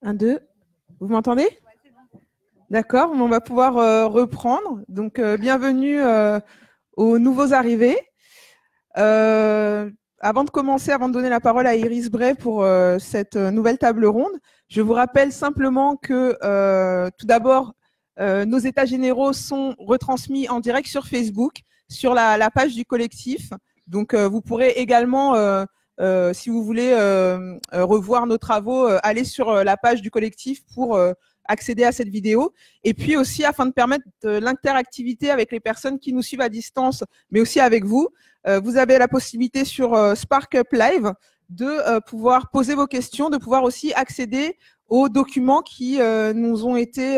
Un, deux. Vous m'entendez? D'accord, on va pouvoir reprendre. Donc, bienvenue aux nouveaux arrivés. Avant de commencer, avant de donner la parole à Iris Bray pour cette nouvelle table ronde, je vous rappelle simplement que tout d'abord, nos états généraux sont retransmis en direct sur Facebook, sur la page du collectif. Donc, vous pourrez également, si vous voulez revoir nos travaux, aller sur la page du collectif pour accéder à cette vidéo. Et puis aussi, afin de permettre l'interactivité avec les personnes qui nous suivent à distance, mais aussi avec vous, vous avez la possibilité sur SparkUp Live de pouvoir poser vos questions, de pouvoir aussi accéder aux documents qui nous ont été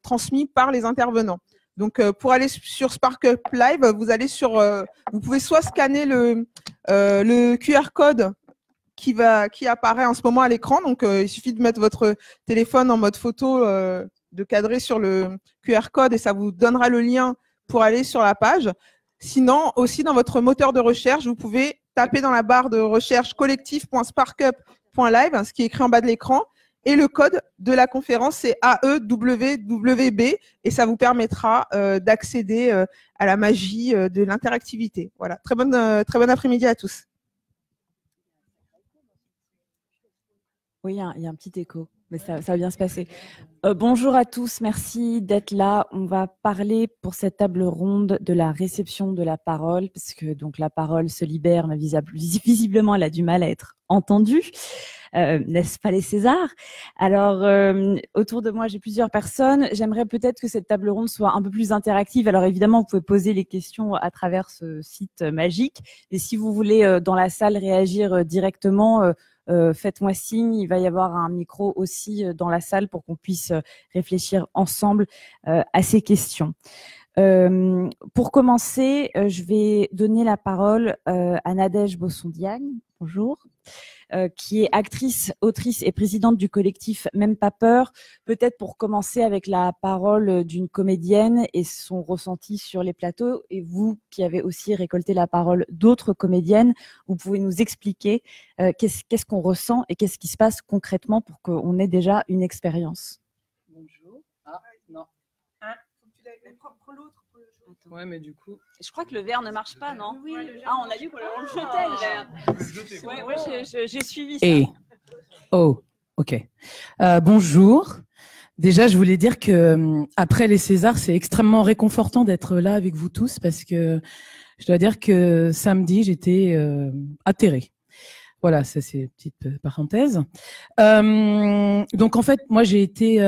transmis par les intervenants. Donc, pour aller sur SparkUp Live, vous allez sur, vous pouvez soit scanner le QR code qui apparaît en ce moment à l'écran. Donc, il suffit de mettre votre téléphone en mode photo, de cadrer sur le QR code et ça vous donnera le lien pour aller sur la page. Sinon, aussi dans votre moteur de recherche, vous pouvez taper dans la barre de recherche collectif.sparkup.live, ce qui est écrit en bas de l'écran. Et le code de la conférence, c'est AEWWB et ça vous permettra d'accéder à la magie de l'interactivité. Voilà, très bon après-midi à tous. Oui, il y a un petit écho, mais ça va bien se passer. Bonjour à tous, merci d'être là. On va parler pour cette table ronde de la réception de la parole, parce que donc la parole se libère, mais visiblement elle a du mal à être entendue. N'est-ce pas les Césars? Alors, autour de moi, j'ai plusieurs personnes. J'aimerais peut-être que cette table ronde soit un peu plus interactive. Alors, évidemment, vous pouvez poser les questions à travers ce site magique. Et si vous voulez, dans la salle, réagir directement, faites-moi signe. Il va y avoir un micro aussi dans la salle pour qu'on puisse réfléchir ensemble à ces questions. Pour commencer, je vais donner la parole à Nadège Bosson-Diagne. Bonjour. Qui est actrice, autrice et présidente du collectif Même pas peur. Peut-être pour commencer avec la parole d'une comédienne et son ressenti sur les plateaux. Et vous qui avez aussi récolté la parole d'autres comédiennes, vous pouvez nous expliquer qu'est-ce qu'on ressent et qu'est-ce qui se passe concrètement pour qu'on ait déjà une expérience. Bonjour. Ah, non. Prends l'autre. Ouais, mais du coup. Je crois que le verre ne marche pas, non? Oui, on a dit qu'on le jetait, le verre. Ouais, moi, j'ai suivi ça. Et ok. Bonjour. Déjà, je voulais dire que après les Césars, c'est extrêmement réconfortant d'être là avec vous tous parce que je dois dire que samedi, j'étais atterrée. Voilà, ça c'est une petite parenthèse. Donc en fait, moi j'ai été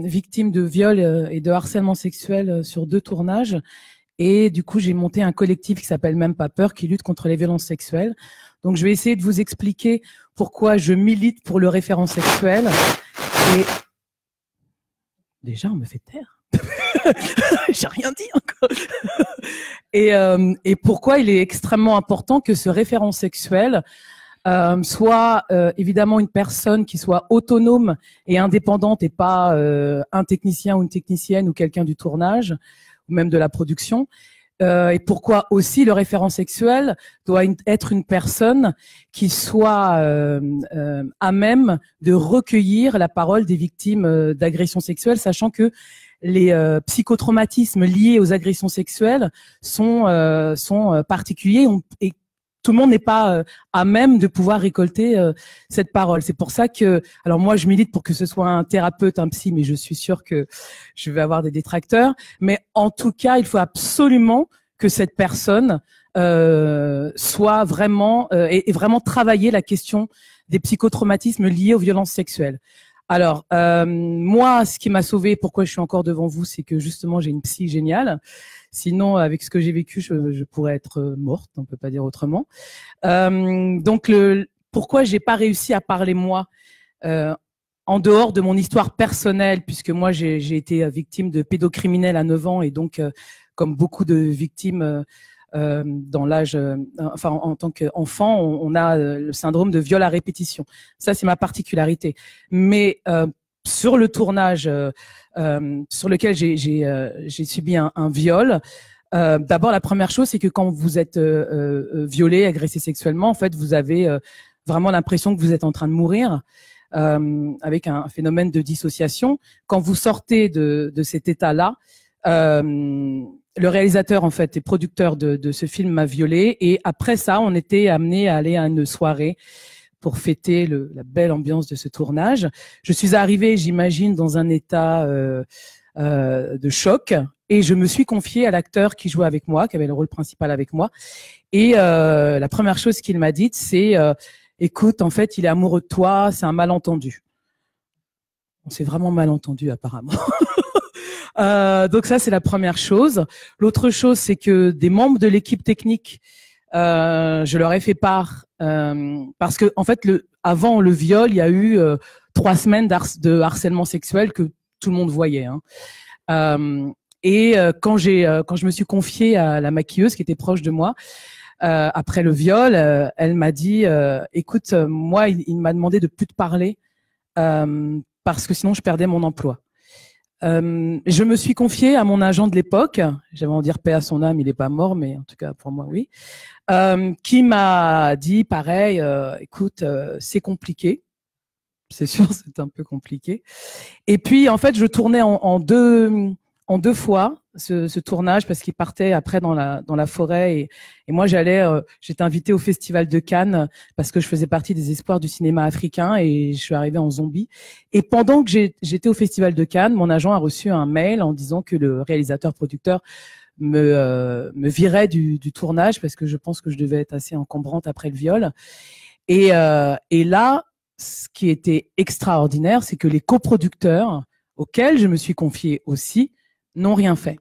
victime de viol et de harcèlement sexuel sur 2 tournages. Et du coup, j'ai monté un collectif qui s'appelle Même pas peur, qui lutte contre les violences sexuelles. Donc, je vais essayer de vous expliquer pourquoi je milite pour le référent sexuel. Et déjà, on me fait taire. J'ai rien dit encore. Et pourquoi il est extrêmement important que ce référent sexuel soit évidemment une personne qui soit autonome et indépendante et pas un technicien ou une technicienne ou quelqu'un du tournage ou même de la production. Et pourquoi aussi le référent sexuel doit être une personne qui soit à même de recueillir la parole des victimes d'agressions sexuelles, sachant que les psychotraumatismes liés aux agressions sexuelles sont particuliers et tout le monde n'est pas à même de pouvoir récolter cette parole. C'est pour ça que, alors moi, je milite pour que ce soit un thérapeute, un psy, mais je suis sûre que je vais avoir des détracteurs. Mais en tout cas, il faut absolument que cette personne soit vraiment et vraiment travailler la question des psychotraumatismes liés aux violences sexuelles. Alors, moi, ce qui m'a sauvée, pourquoi je suis encore devant vous, c'est que justement, j'ai une psy géniale. Sinon, avec ce que j'ai vécu, je pourrais être morte, on peut pas dire autrement. Donc, pourquoi j'ai pas réussi à parler moi en dehors de mon histoire personnelle, puisque moi, j'ai été victime de pédocriminels à 9 ans et donc, comme beaucoup de victimes dans l'âge, enfin en tant qu'enfant, on a le syndrome de viol à répétition. Ça, c'est ma particularité. Mais sur le tournage sur lequel j'ai subi un viol, d'abord la première chose, c'est que quand vous êtes violé, agressé sexuellement, en fait, vous avez vraiment l'impression que vous êtes en train de mourir. Avec un phénomène de dissociation. Quand vous sortez de cet état-là, le réalisateur en fait et producteur de ce film m'a violée, et après ça, on était amené à aller à une soirée pour fêter la belle ambiance de ce tournage. Je suis arrivée, j'imagine, dans un état de choc, et je me suis confiée à l'acteur qui jouait avec moi, qui avait le rôle principal avec moi. Et la première chose qu'il m'a dite, c'est écoute, en fait, il est amoureux de toi, c'est un malentendu. On s'est vraiment mal entendu apparemment. Donc ça, c'est la première chose. L'autre chose, c'est que des membres de l'équipe technique, je leur ai fait part, parce que en fait, avant le viol, il y a eu 3 semaines de harcèlement sexuel que tout le monde voyait. Hein. Quand je me suis confiée à la maquilleuse qui était proche de moi, après le viol, elle m'a dit écoute, moi, il m'a demandé de plus te parler parce que sinon je perdais mon emploi. Je me suis confiée à mon agent de l'époque, j'avais envie de dire paix à son âme, il n'est pas mort, mais en tout cas pour moi oui, qui m'a dit pareil, écoute, c'est compliqué, c'est sûr, c'est un peu compliqué. Et puis en fait, je tournais en deux fois ce tournage parce qu'il partait après dans la forêt, et moi j'étais invitée au Festival de Cannes parce que je faisais partie des espoirs du cinéma africain et je suis arrivée en zombie. Et pendant que j'étais au Festival de Cannes, mon agent a reçu un mail en disant que le réalisateur-producteur me virait du tournage parce que je pense que je devais être assez encombrante après le viol. Et là, ce qui était extraordinaire, c'est que les coproducteurs auxquels je me suis confiée aussi n'ont rien fait.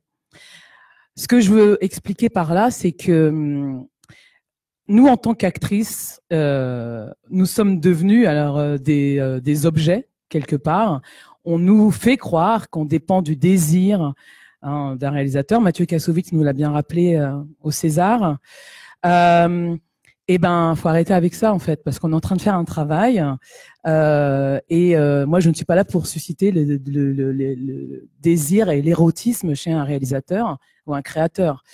Ce que je veux expliquer par là, c'est que nous, en tant qu'actrices, nous sommes devenus alors des objets quelque part. On nous fait croire qu'on dépend du désir d'un réalisateur. Mathieu Kassovitz nous l'a bien rappelé au César. Eh ben, faut arrêter avec ça en fait, parce qu'on est en train de faire un travail. Moi, je ne suis pas là pour susciter le désir et l'érotisme chez un réalisateur ou un créateur.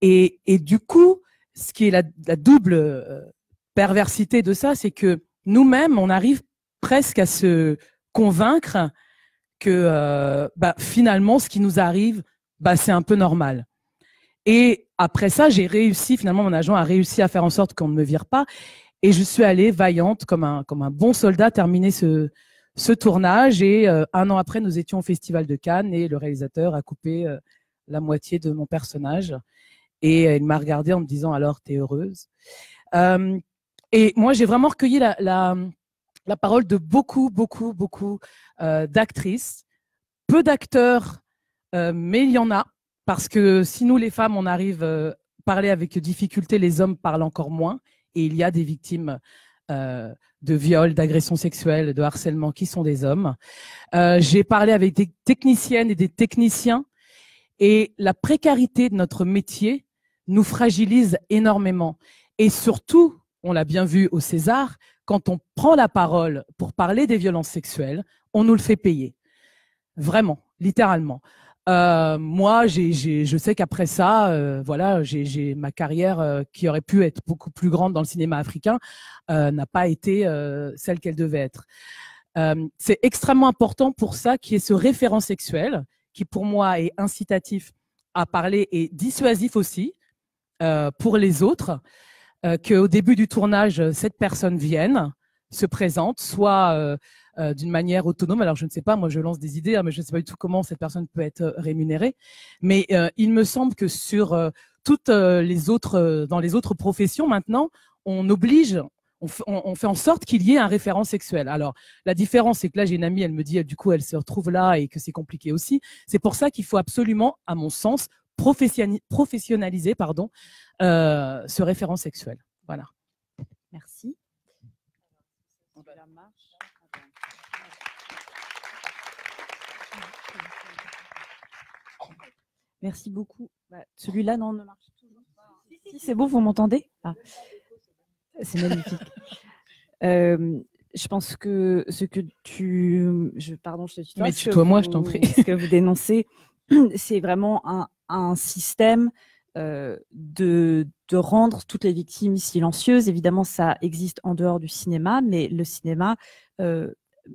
Et du coup, ce qui est la double perversité de ça, c'est que nous-mêmes, on arrive presque à se convaincre que finalement, ce qui nous arrive, c'est un peu normal. Et après ça, finalement, mon agent a réussi à faire en sorte qu'on ne me vire pas. Et je suis allée vaillante comme un bon soldat terminer ce tournage. Et 1 an après, nous étions au Festival de Cannes et le réalisateur a coupé la moitié de mon personnage. Et il m'a regardée en me disant « Alors, t'es heureuse ?» Et moi, j'ai vraiment recueilli la parole de beaucoup d'actrices. Peu d'acteurs, mais il y en a. Parce que si nous, les femmes, on arrive à parler avec difficulté, les hommes parlent encore moins. Et il y a des victimes de viols, d'agressions sexuelles, de harcèlement qui sont des hommes. J'ai parlé avec des techniciennes et des techniciens. Et la précarité de notre métier nous fragilise énormément. Et surtout, on l'a bien vu au César, quand on prend la parole pour parler des violences sexuelles, on nous le fait payer. Vraiment, littéralement. Moi, je sais qu'après ça, voilà, j'ai ma carrière qui aurait pu être beaucoup plus grande dans le cinéma africain n'a pas été celle qu'elle devait être. C'est extrêmement important pour ça qu'il y ait ce référent sexuel qui, pour moi, est incitatif à parler et dissuasif aussi pour les autres, qu'au début du tournage, cette personne vienne, se présente, soit d'une manière autonome. Alors, je ne sais pas, moi, je lance des idées, mais je ne sais pas du tout comment cette personne peut être rémunérée. Mais il me semble que sur toutes les autres, dans les autres professions, maintenant, on oblige, on fait en sorte qu'il y ait un référent sexuel. Alors, la différence, c'est que là, j'ai une amie, elle me dit, du coup, elle se retrouve là et que c'est compliqué aussi. C'est pour ça qu'il faut absolument, à mon sens, professionnaliser, ce référent sexuel. Voilà. Merci. Merci beaucoup. Celui-là, non, ne marche toujours pas. Si, c'est bon, vous m'entendez? C'est magnifique. Je pense que ce que pardon, je te tutoie. Mais tutoie-moi, je t'en prie. Ce que vous dénoncez, c'est vraiment un système de rendre toutes les victimes silencieuses. Évidemment, ça existe en dehors du cinéma, mais le cinéma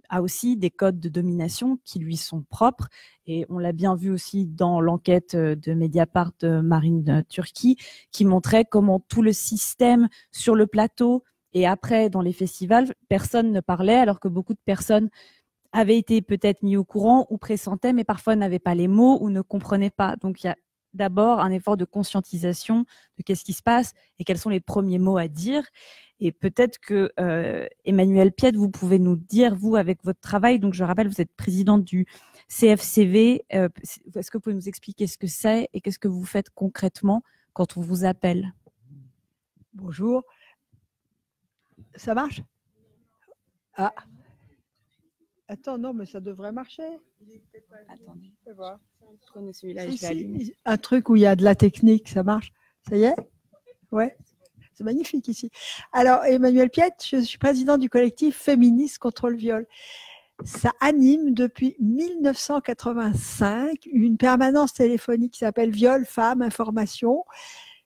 a aussi des codes de domination qui lui sont propres. Et on l'a bien vu aussi dans l'enquête de Mediapart de Marine Turki, qui montrait comment tout le système sur le plateau et après dans les festivals, personne ne parlait, alors que beaucoup de personnes avaient été peut-être mis au courant ou pressentaient, mais parfois n'avaient pas les mots ou ne comprenaient pas. Donc il y a d'abord un effort de conscientisation de qu'est-ce qui se passe et quels sont les premiers mots à dire. Et peut-être que Emmanuel Piette, vous pouvez nous dire, vous, avec votre travail, donc je rappelle, vous êtes présidente du CFCV, est-ce que vous pouvez nous expliquer ce que c'est et qu'est-ce que vous faites concrètement quand on vous appelle? Bonjour. Ça marche? Ah. Attends, non, mais ça devrait marcher. Attendez, je vais voir. prenez celui-là, je vais allumer. Un truc où il y a de la technique, ça marche? Ça y est? Ouais. C'est magnifique ici. Alors, Emmanuel Piette, je suis présidente du collectif Féministes contre le viol. Ça anime depuis 1985 une permanence téléphonique qui s'appelle Viol, Femmes, Information,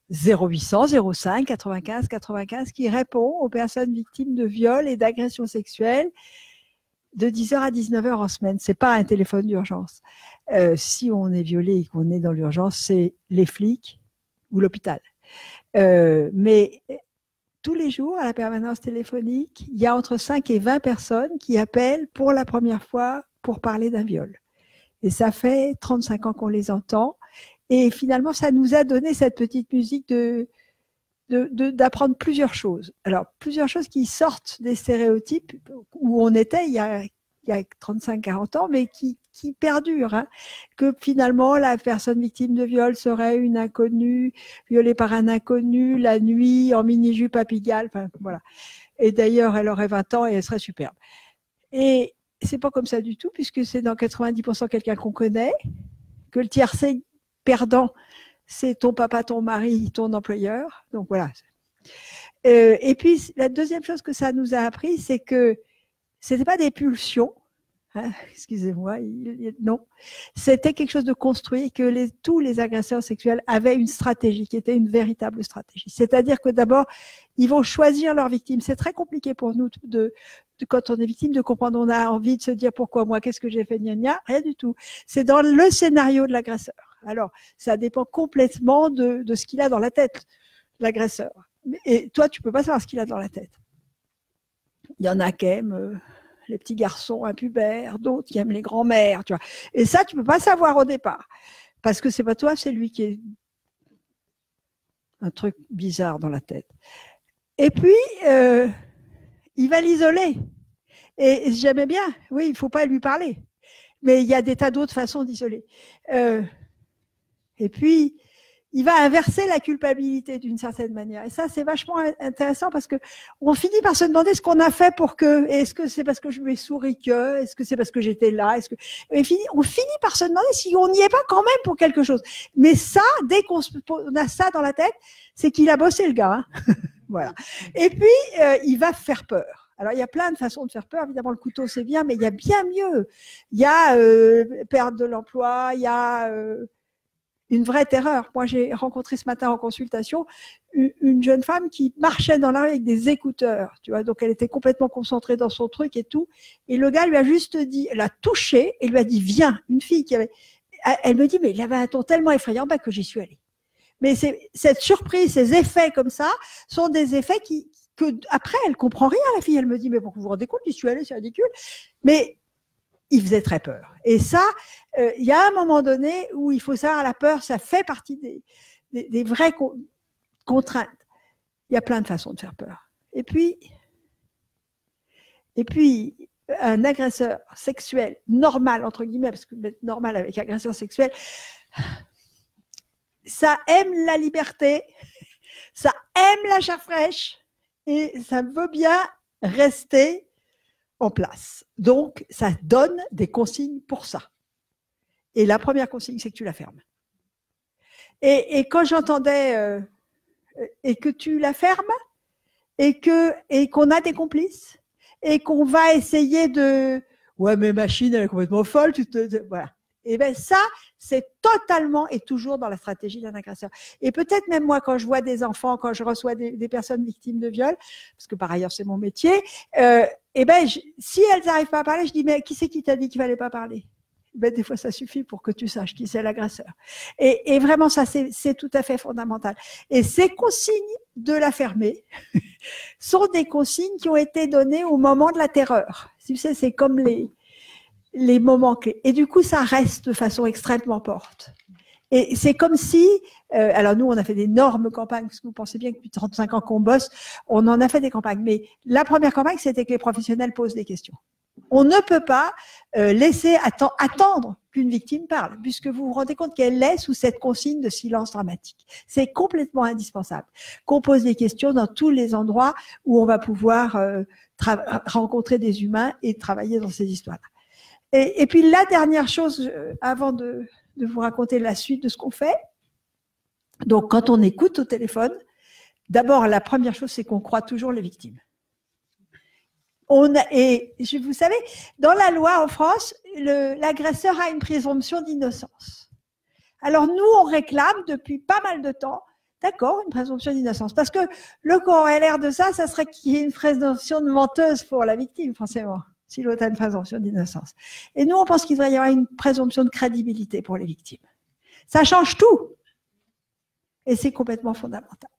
0800 05 95 95, qui répond aux personnes victimes de viol et d'agressions sexuelles de 10h à 19h en semaine. Ce n'est pas un téléphone d'urgence. Si on est violé et qu'on est dans l'urgence, c'est les flics ou l'hôpital. Mais tous les jours, à la permanence téléphonique, il y a entre 5 et 20 personnes qui appellent pour la première fois pour parler d'un viol. Et ça fait 35 ans qu'on les entend. Et finalement, ça nous a donné cette petite musique d'apprendre plusieurs choses. Alors, plusieurs choses qui sortent des stéréotypes où on était il y a 35-40 ans, mais qui perdurent. Hein. Que finalement, la personne victime de viol serait une inconnue, violée par un inconnu, la nuit, en mini-jupe à Pigalle. Enfin, voilà. Et d'ailleurs, elle aurait 20 ans et elle serait superbe. Et c'est pas comme ça du tout, puisque c'est dans 90% quelqu'un qu'on connaît, que le tiercé perdant, c'est ton papa, ton mari, ton employeur. Donc voilà. Et puis, la deuxième chose que ça nous a appris, c'est que ce n'était pas des pulsions. Hein, excusez-moi, non. C'était quelque chose de construit, que tous les agresseurs sexuels avaient une stratégie, qui était une véritable stratégie. C'est-à-dire que d'abord, ils vont choisir leurs victimes. C'est très compliqué pour nous, quand on est victime, de comprendre. On a envie de se dire pourquoi moi, qu'est-ce que j'ai fait, gna gna, rien du tout. C'est dans le scénario de l'agresseur. Alors, ça dépend complètement de ce qu'il a dans la tête, l'agresseur. Et toi, tu ne peux pas savoir ce qu'il a dans la tête. Il y en a qui aiment les petits garçons impubères, d'autres qui aiment les grands-mères, tu vois. Et ça, tu ne peux pas savoir au départ. Parce que ce n'est pas toi, c'est lui qui est un truc bizarre dans la tête. Et puis, il va l'isoler. Et j'aimais bien, oui, il ne faut pas lui parler. Mais il y a des tas d'autres façons d'isoler. Et puis, il va inverser la culpabilité d'une certaine manière. Et ça, c'est vachement intéressant parce qu'on finit par se demander ce qu'on a fait pour que. Est-ce que c'est parce que je lui ai souri que? Est-ce que c'est parce que j'étais là? On finit par se demander si on n'y est pas quand même pour quelque chose. Mais ça, dès qu'on a ça dans la tête, c'est qu'il a bossé le gars. Hein. Voilà. Et puis, il va faire peur. Alors, il y a plein de façons de faire peur. Évidemment, le couteau, c'est bien, mais il y a bien mieux. Il y a perte de l'emploi, il y a une vraie terreur. Moi, j'ai rencontré ce matin en consultation une jeune femme qui marchait dans la rue avec des écouteurs. Tu vois, donc, elle était complètement concentrée dans son truc et tout. Et le gars lui a juste dit, elle a touché et lui a dit, viens, une fille qui avait… Elle me dit, mais il avait un ton tellement effrayant que j'y suis allée. Mais cette surprise, ces effets comme ça, sont des effets que après, elle comprend rien, la fille. Elle me dit, mais pour que vous vous rendez compte, j'y suis allée, c'est ridicule. Mais il faisait très peur. Et ça, il y a un moment donné où il faut savoir, la peur, ça fait partie des vraies contraintes. Il y a plein de façons de faire peur. Et puis un agresseur sexuel normal, entre guillemets, parce que normal avec agresseur sexuel, ça aime la liberté, ça aime la chair fraîche et ça veut bien rester en place. Donc, ça donne des consignes pour ça. Et la première consigne, c'est que tu la fermes. Et quand j'entendais et que tu la fermes et qu'on a des complices et qu'on va essayer de ouais mais machine elle est complètement folle, voilà. Et bien ça, c'est totalement et toujours dans la stratégie d'un agresseur. Et peut-être même moi, quand je vois des enfants, quand je reçois des personnes victimes de viol, parce que par ailleurs c'est mon métier, et ben si elles n'arrivent pas à parler, je dis mais qui c'est qui t'a dit qu'il fallait pas parler? Ben, des fois ça suffit pour que tu saches qui c'est l'agresseur. Et vraiment ça c'est tout à fait fondamental. Et ces consignes de la fermer sont des consignes qui ont été données au moment de la terreur. Tu sais, c'est comme les moments clés. Et du coup, ça reste de façon extrêmement forte. Et c'est comme si, alors nous, on a fait d'énormes campagnes, parce que vous pensez bien que depuis 35 ans qu'on bosse, on en a fait des campagnes. Mais la première campagne, c'était que les professionnels posent des questions. On ne peut pas laisser attendre qu'une victime parle, puisque vous vous rendez compte qu'elle est sous cette consigne de silence dramatique. C'est complètement indispensable qu'on pose des questions dans tous les endroits où on va pouvoir rencontrer des humains et travailler dans ces histoires-là. Et puis la dernière chose, avant de vous raconter la suite de ce qu'on fait, donc quand on écoute au téléphone, d'abord la première chose c'est qu'on croit toujours les victimes. Et vous savez, dans la loi en France, l'agresseur a une présomption d'innocence. Alors nous, on réclame depuis pas mal de temps, d'accord, une présomption d'innocence, parce que le corollaire de ça serait qu'il y ait une présomption de menteuse pour la victime, forcément. Si l'autre a une présomption d'innocence. Et nous, on pense qu'il devrait y avoir une présomption de crédibilité pour les victimes. Ça change tout. Et c'est complètement fondamental.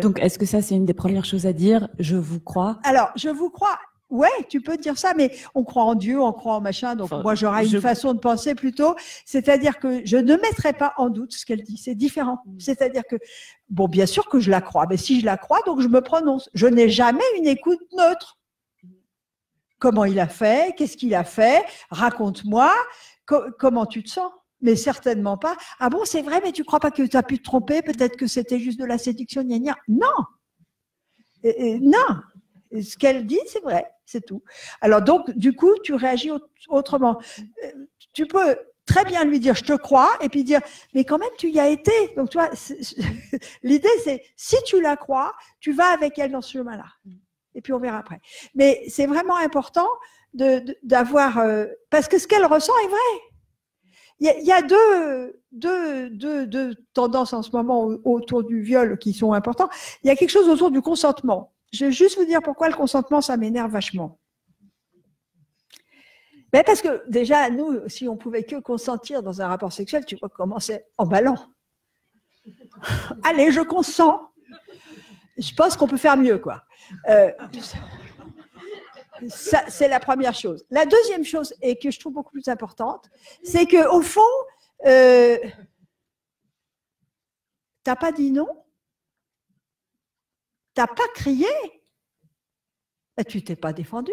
Donc, est-ce que ça, c'est une des premières choses à dire? Je vous crois. Alors, je vous crois. Ouais, tu peux dire ça, mais on croit en Dieu, on croit en machin. Donc, moi, j'aurais une façon de penser plutôt. C'est-à-dire que je ne mettrai pas en doute ce qu'elle dit. C'est différent. C'est-à-dire que, bon, bien sûr que je la crois. Mais si je la crois, donc je me prononce. Je n'ai jamais une écoute neutre. Comment il a fait? Qu'est-ce qu'il a fait? Raconte-moi. Comment tu te sens? Mais certainement pas. Ah bon, c'est vrai, mais tu crois pas que tu as pu te tromper? Peut-être que c'était juste de la séduction, gna gna. Non. Non. Ce qu'elle dit, c'est vrai, c'est tout. Alors donc, du coup, tu réagis autrement. Tu peux très bien lui dire « je te crois » et puis dire « mais quand même, tu y as été ». Donc, tu vois, l'idée, c'est si tu la crois, tu vas avec elle dans ce chemin-là. Et puis, on verra après. Mais c'est vraiment important d'avoir… parce que ce qu'elle ressent est vrai. Il y a deux tendances en ce moment autour du viol qui sont importantes. Il y a quelque chose autour du consentement. Je vais juste vous dire pourquoi le consentement, ça m'énerve vachement. Ben parce que déjà, nous, si on pouvait que consentir dans un rapport sexuel, tu vois comment c'est emballant. Allez, je consens. Je pense qu'on peut faire mieux, quoi. Ça, c'est la première chose. La deuxième chose, et que je trouve beaucoup plus importante, c'est qu'au fond, t'as pas dit non, t'as pas crié, ben, tu t'es pas défendu.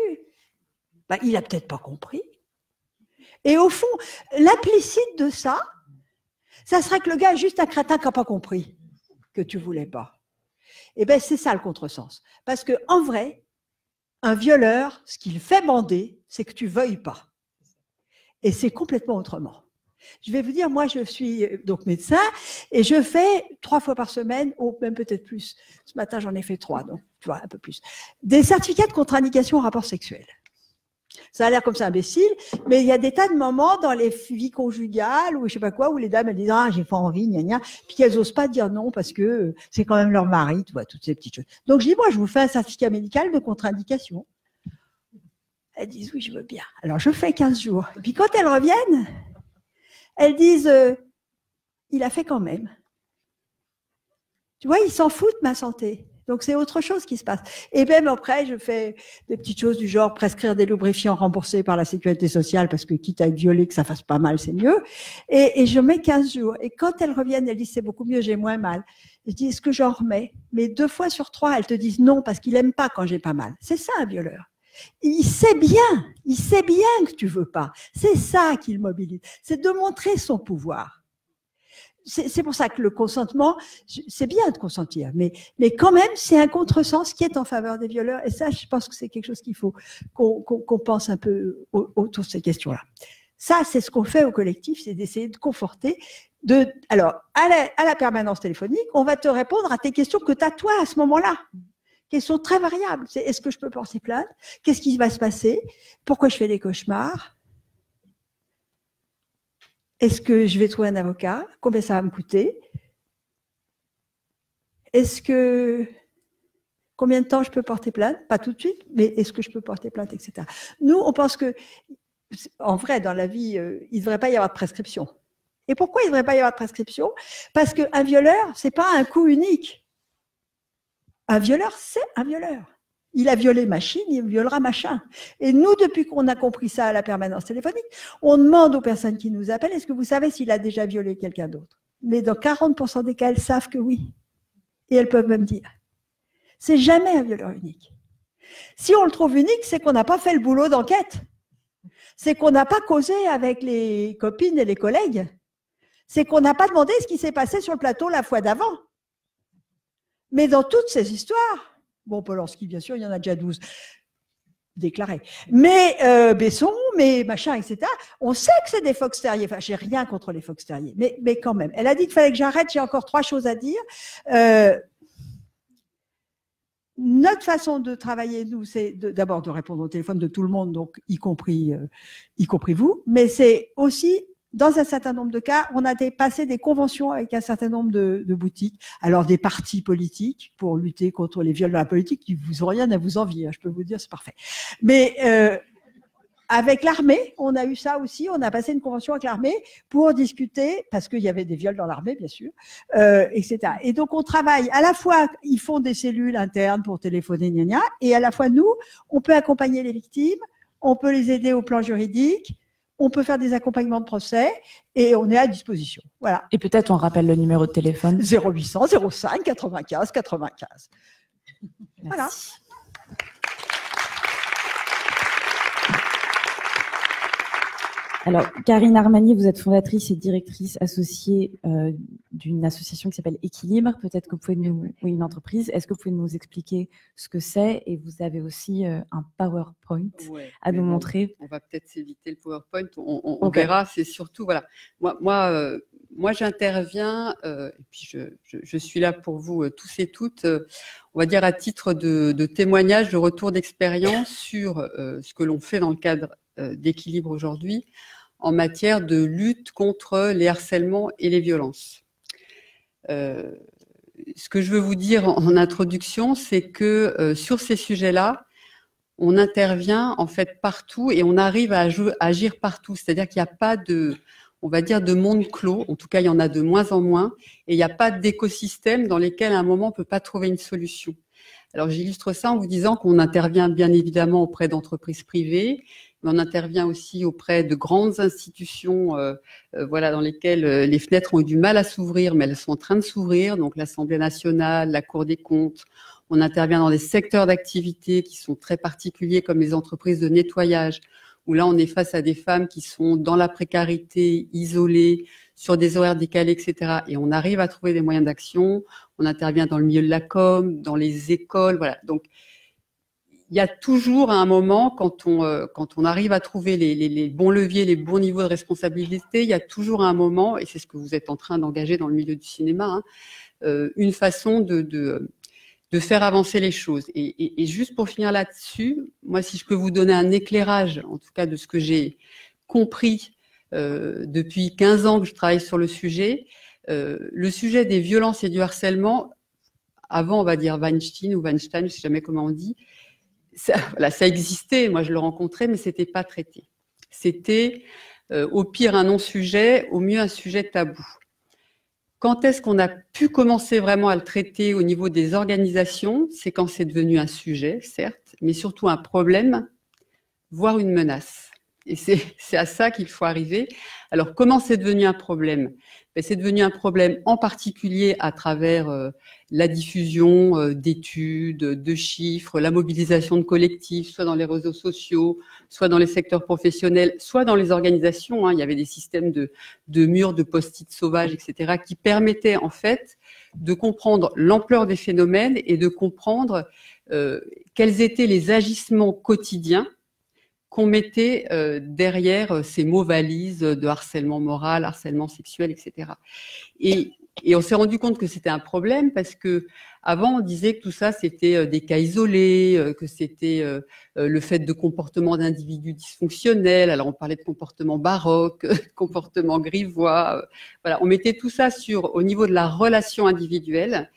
Ben, il a peut-être pas compris. Et au fond, l'implicite de ça serait que le gars est juste un crétin qui n'a pas compris que tu voulais pas. Et ben c'est ça le contresens. Parce que en vrai, un violeur, ce qu'il fait bander, c'est que tu veuilles pas. Et c'est complètement autrement. Je vais vous dire, moi, je suis donc médecin et je fais 3 fois par semaine, ou même peut-être plus. Ce matin, j'en ai fait 3, donc tu vois, un peu plus. Des certificats de contre-indication au rapport sexuel. Ça a l'air comme ça imbécile, mais il y a des tas de moments dans les vies conjugales ou je sais pas quoi, où les dames elles disent ah j'ai pas envie, gna gna, puis qu'elles osent pas dire non parce que c'est quand même leur mari, tu vois, toutes ces petites choses. Donc je dis moi je vous fais un certificat médical de contre-indication. Elles disent oui je veux bien. Alors je fais 15 jours. Et puis quand elles reviennent, elles disent il a fait quand même. Tu vois, ils s'en foutent de ma santé. Donc, c'est autre chose qui se passe. Et même après, je fais des petites choses du genre prescrire des lubrifiants remboursés par la sécurité sociale parce que quitte à être violé, que ça fasse pas mal, c'est mieux. Et je mets 15 jours. Et quand elles reviennent, elles disent c'est beaucoup mieux, j'ai moins mal. Je dis est-ce que j'en remets? Mais 2 fois sur 3, elles te disent non parce qu'il aime pas quand j'ai pas mal. C'est ça un violeur. Il sait bien que tu veux pas. C'est ça qui le mobilise. C'est de montrer son pouvoir. C'est pour ça que le consentement, c'est bien de consentir, mais quand même, c'est un contresens qui est en faveur des violeurs. Et ça, je pense que c'est quelque chose qu'il faut qu'on pense un peu autour de ces questions-là. Ça, c'est ce qu'on fait au collectif, c'est d'essayer de conforter Alors, à la permanence téléphonique, on va te répondre à tes questions que tu as toi à ce moment-là. Questions très variables. C'est est-ce que je peux porter plainte? Qu'est-ce qui va se passer? Pourquoi je fais des cauchemars? Est-ce que je vais trouver un avocat? Combien ça va me coûter? Combien de temps je peux porter plainte? Pas tout de suite, mais est-ce que je peux porter plainte, etc. Nous, on pense que, en vrai, dans la vie, il ne devrait pas y avoir de prescription. Et pourquoi il ne devrait pas y avoir de prescription? Parce qu'un violeur, ce n'est pas un coup unique. Un violeur, c'est un violeur. Il a violé machine, il violera machin. Et nous, depuis qu'on a compris ça à la permanence téléphonique, on demande aux personnes qui nous appellent, est-ce que vous savez s'il a déjà violé quelqu'un d'autre? Mais dans 40% des cas, elles savent que oui. Et elles peuvent même dire. C'est jamais un violeur unique. Si on le trouve unique, c'est qu'on n'a pas fait le boulot d'enquête. C'est qu'on n'a pas causé avec les copines et les collègues. C'est qu'on n'a pas demandé ce qui s'est passé sur le plateau la fois d'avant. Mais dans toutes ces histoires, bon, Polanski, bien sûr, il y en a déjà 12 déclarés, mais Besson, mais machin, etc., on sait que c'est des fox terriers. Enfin, j'ai rien contre les fox terriers, mais quand même. Elle a dit qu'il fallait que j'arrête, j'ai encore 3 choses à dire. Notre façon de travailler, nous, c'est d'abord de répondre au téléphone de tout le monde, donc y compris vous, mais c'est aussi, dans un certain nombre de cas, on a passé des conventions avec un certain nombre de boutiques, alors des partis politiques pour lutter contre les viols dans la politique, qui vous ont rien à vous envier, je peux vous dire, c'est parfait. Mais avec l'armée, on a eu ça aussi, on a passé une convention avec l'armée pour discuter, parce qu'il y avait des viols dans l'armée, bien sûr, etc. Et donc, on travaille, à la fois, ils font des cellules internes pour téléphoner, gna gna, et à la fois, nous, on peut accompagner les victimes, on peut les aider au plan juridique, on peut faire des accompagnements de procès, et on est à disposition. Voilà. Et peut-être on rappelle le numéro de téléphone. 0800 05 95 95. Voilà. Alors, Karine Armani, vous êtes fondatrice et directrice associée d'une association qui s'appelle Équilibre. Peut-être que vous pouvez oui, une entreprise. Est-ce que vous pouvez nous expliquer ce que c'est? Et vous avez aussi un PowerPoint à nous montrer. On va peut-être s'éviter le PowerPoint. On verra. C'est surtout, voilà. Moi, j'interviens, et puis je suis là pour vous tous et toutes, on va dire à titre de témoignage, de retour d'expérience sur ce que l'on fait dans le cadre d'Équilibre aujourd'hui en matière de lutte contre les harcèlements et les violences. Ce que je veux vous dire en introduction, c'est que sur ces sujets-là, on intervient en fait partout et on arrive à agir partout. C'est-à-dire qu'il n'y a pas de, on va dire, de monde clos. En tout cas, il y en a de moins en moins. Et il n'y a pas d'écosystème dans lesquels à un moment on ne peut pas trouver une solution. Alors, j'illustre ça en vous disant qu'on intervient bien évidemment auprès d'entreprises privées, mais on intervient aussi auprès de grandes institutions, voilà, dans lesquelles les fenêtres ont eu du mal à s'ouvrir, mais elles sont en train de s'ouvrir. Donc, l'Assemblée nationale, la Cour des comptes. On intervient dans des secteurs d'activité qui sont très particuliers, comme les entreprises de nettoyage, où là, on est face à des femmes qui sont dans la précarité, isolées, sur des horaires décalés, etc. Et on arrive à trouver des moyens d'action. On intervient dans le milieu de la com, dans les écoles, voilà. Donc, il y a toujours à un moment, quand on arrive à trouver les bons leviers, les bons niveaux de responsabilité, il y a toujours un moment, et c'est ce que vous êtes en train d'engager dans le milieu du cinéma, hein, une façon de faire avancer les choses. Et juste pour finir là-dessus, moi, si je peux vous donner un éclairage, en tout cas de ce que j'ai compris depuis 15 ans que je travaille sur le sujet des violences et du harcèlement, avant, on va dire Weinstein, je ne sais jamais comment on dit, ça existait, moi je le rencontrais, mais c'était pas traité. C'était au pire un non-sujet, au mieux un sujet tabou. Quand est-ce qu'on a pu commencer vraiment à le traiter au niveau des organisations? C'est quand c'est devenu un sujet, certes, mais surtout un problème, voire une menace. Et c'est à ça qu'il faut arriver. Alors, comment c'est devenu un problème? C'est devenu un problème en particulier à travers la diffusion d'études, de chiffres, la mobilisation de collectifs, soit dans les réseaux sociaux, soit dans les secteurs professionnels, soit dans les organisations. Hein. Il y avait des systèmes de murs, de post-it sauvages, etc., qui permettaient en fait de comprendre l'ampleur des phénomènes et de comprendre quels étaient les agissements quotidiens qu'on mettait derrière ces mots valises de harcèlement moral, harcèlement sexuel, etc. Et on s'est rendu compte que c'était un problème parce que avant on disait que tout ça c'était des cas isolés, que c'était le fait de comportements d'individus dysfonctionnels. Alors on parlait de comportements baroques, comportements grivois. Voilà, on mettait tout ça au niveau de la relation individuelle.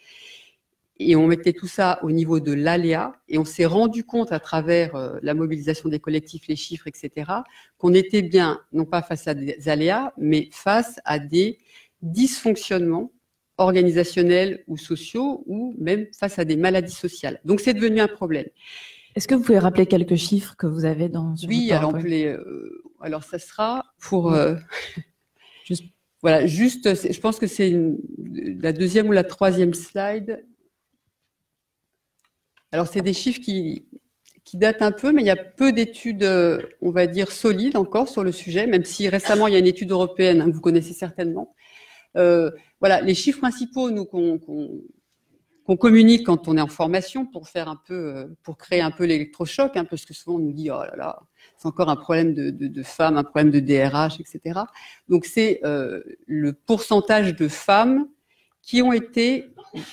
Et on mettait tout ça au niveau de l'aléa, et on s'est rendu compte à travers la mobilisation des collectifs, les chiffres, etc., qu'on était bien, non pas face à des aléas, mais face à des dysfonctionnements organisationnels ou sociaux, ou même face à des maladies sociales. Donc c'est devenu un problème. Est-ce que vous pouvez rappeler quelques chiffres que vous avez dans ce Oui, alors ça sera pour... Voilà, juste, je pense que c'est la deuxième ou la troisième slide. Alors, c'est des chiffres qui datent un peu, mais il y a peu d'études, on va dire, solides encore sur le sujet, même si récemment, il y a une étude européenne, que vous connaissez certainement. Voilà, les chiffres principaux, nous, qu'on communique quand on est en formation pour faire un peu, pour créer un peu l'électrochoc, parce que souvent, on nous dit, oh là là, c'est encore un problème de femmes, un problème de DRH, etc. Donc, c'est le pourcentage de femmes qui ont été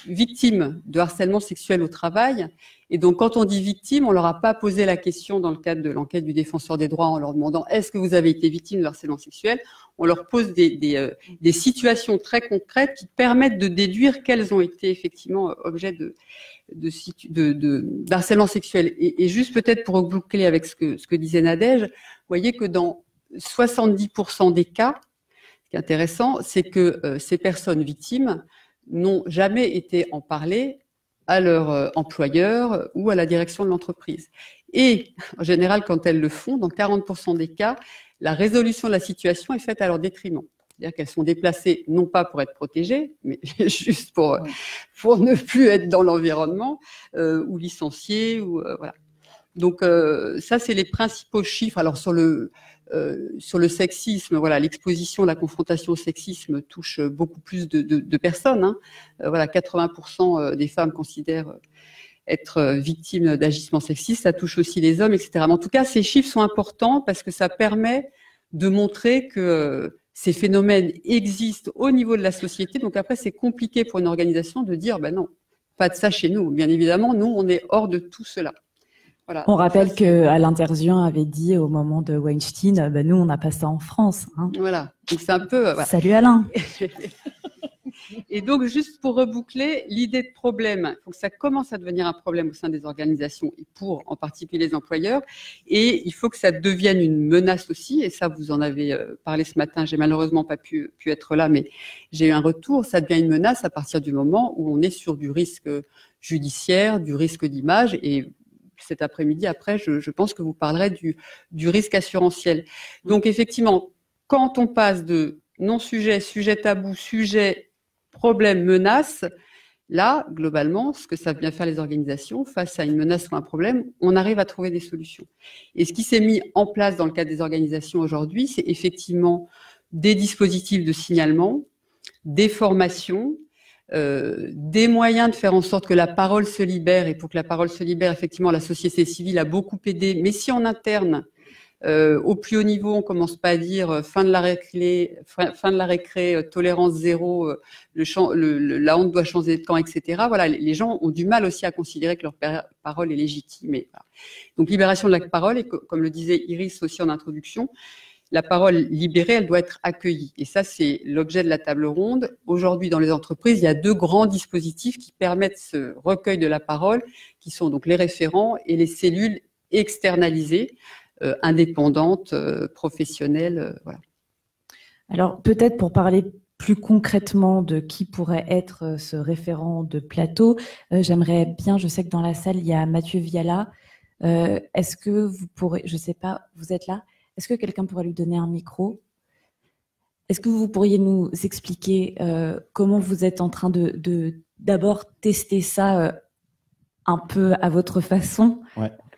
victimes de harcèlement sexuel au travail. Et donc, quand on dit victime, on leur a pas posé la question dans le cadre de l'enquête du défenseur des droits en leur demandant est-ce que vous avez été victime de harcèlement sexuel. On leur pose des situations très concrètes qui permettent de déduire quelles ont été effectivement objets d'harcèlement sexuel. Et juste peut-être pour boucler avec ce que disait Nadège, vous voyez que dans 70% des cas, ce qui est intéressant, c'est que ces personnes victimes n'ont jamais été en parler à leur employeur ou à la direction de l'entreprise. Et en général, quand elles le font, dans 40% des cas, la résolution de la situation est faite à leur détriment. C'est-à-dire qu'elles sont déplacées non pas pour être protégées, mais juste pour ne plus être dans l'environnement ou licenciées. Voilà. Donc ça, c'est les principaux chiffres. Alors sur le sexisme, voilà, l'exposition, la confrontation au sexisme touche beaucoup plus de personnes. Voilà, 80% des femmes considèrent être victimes d'agissements sexistes. Ça touche aussi les hommes, etc. Mais en tout cas, ces chiffres sont importants parce que ça permet de montrer que ces phénomènes existent au niveau de la société. Donc après, c'est compliqué pour une organisation de dire, ben non, pas de ça chez nous. Bien évidemment, nous, on est hors de tout cela. Voilà. On rappelle qu'Alain Terzian avait dit au moment de Weinstein, ben nous, on n'a pas ça en France. Voilà. Donc c'est un peu. Voilà. Salut Alain. Et donc, juste pour reboucler, l'idée de problème, il faut que ça commence à devenir un problème au sein des organisations et pour en particulier les employeurs. Et il faut que ça devienne une menace aussi. Et ça, vous en avez parlé ce matin. J'ai malheureusement pas pu être là, mais j'ai eu un retour. Ça devient une menace à partir du moment où on est sur du risque judiciaire, du risque d'image. Et cet après-midi, après, je pense que vous parlerez du risque assurantiel. Donc, effectivement, quand on passe de non-sujet, sujet tabou, sujet problème, menace, là, globalement, ce que ça vient faire les organisations, face à une menace ou un problème, on arrive à trouver des solutions. Et ce qui s'est mis en place dans le cadre des organisations aujourd'hui, c'est effectivement des dispositifs de signalement, des formations, des moyens de faire en sorte que la parole se libère. Et pour que la parole se libère, effectivement, la société civile a beaucoup aidé. Mais si en interne, au plus haut niveau, on commence pas à dire fin de la récré, tolérance zéro, la honte doit changer de camp, etc. Voilà, les gens ont du mal aussi à considérer que leur parole est légitime. Et voilà. Donc libération de la parole, et comme le disait Iris aussi en introduction, la parole libérée, elle doit être accueillie. Et ça, c'est l'objet de la table ronde. Aujourd'hui, dans les entreprises, il y a 2 grands dispositifs qui permettent ce recueil de la parole, qui sont donc les référents et les cellules externalisées, indépendantes, professionnelles. Voilà. Alors, peut-être pour parler plus concrètement de qui pourrait être ce référent de plateau, j'aimerais bien, je sais que dans la salle, il y a Mathieu Viala. Est-ce que vous pourrez, je ne sais pas, vous êtes là? Est-ce que quelqu'un pourrait lui donner un micro? Est-ce que vous pourriez nous expliquer comment vous êtes en train de d'abord tester ça un peu à votre façon,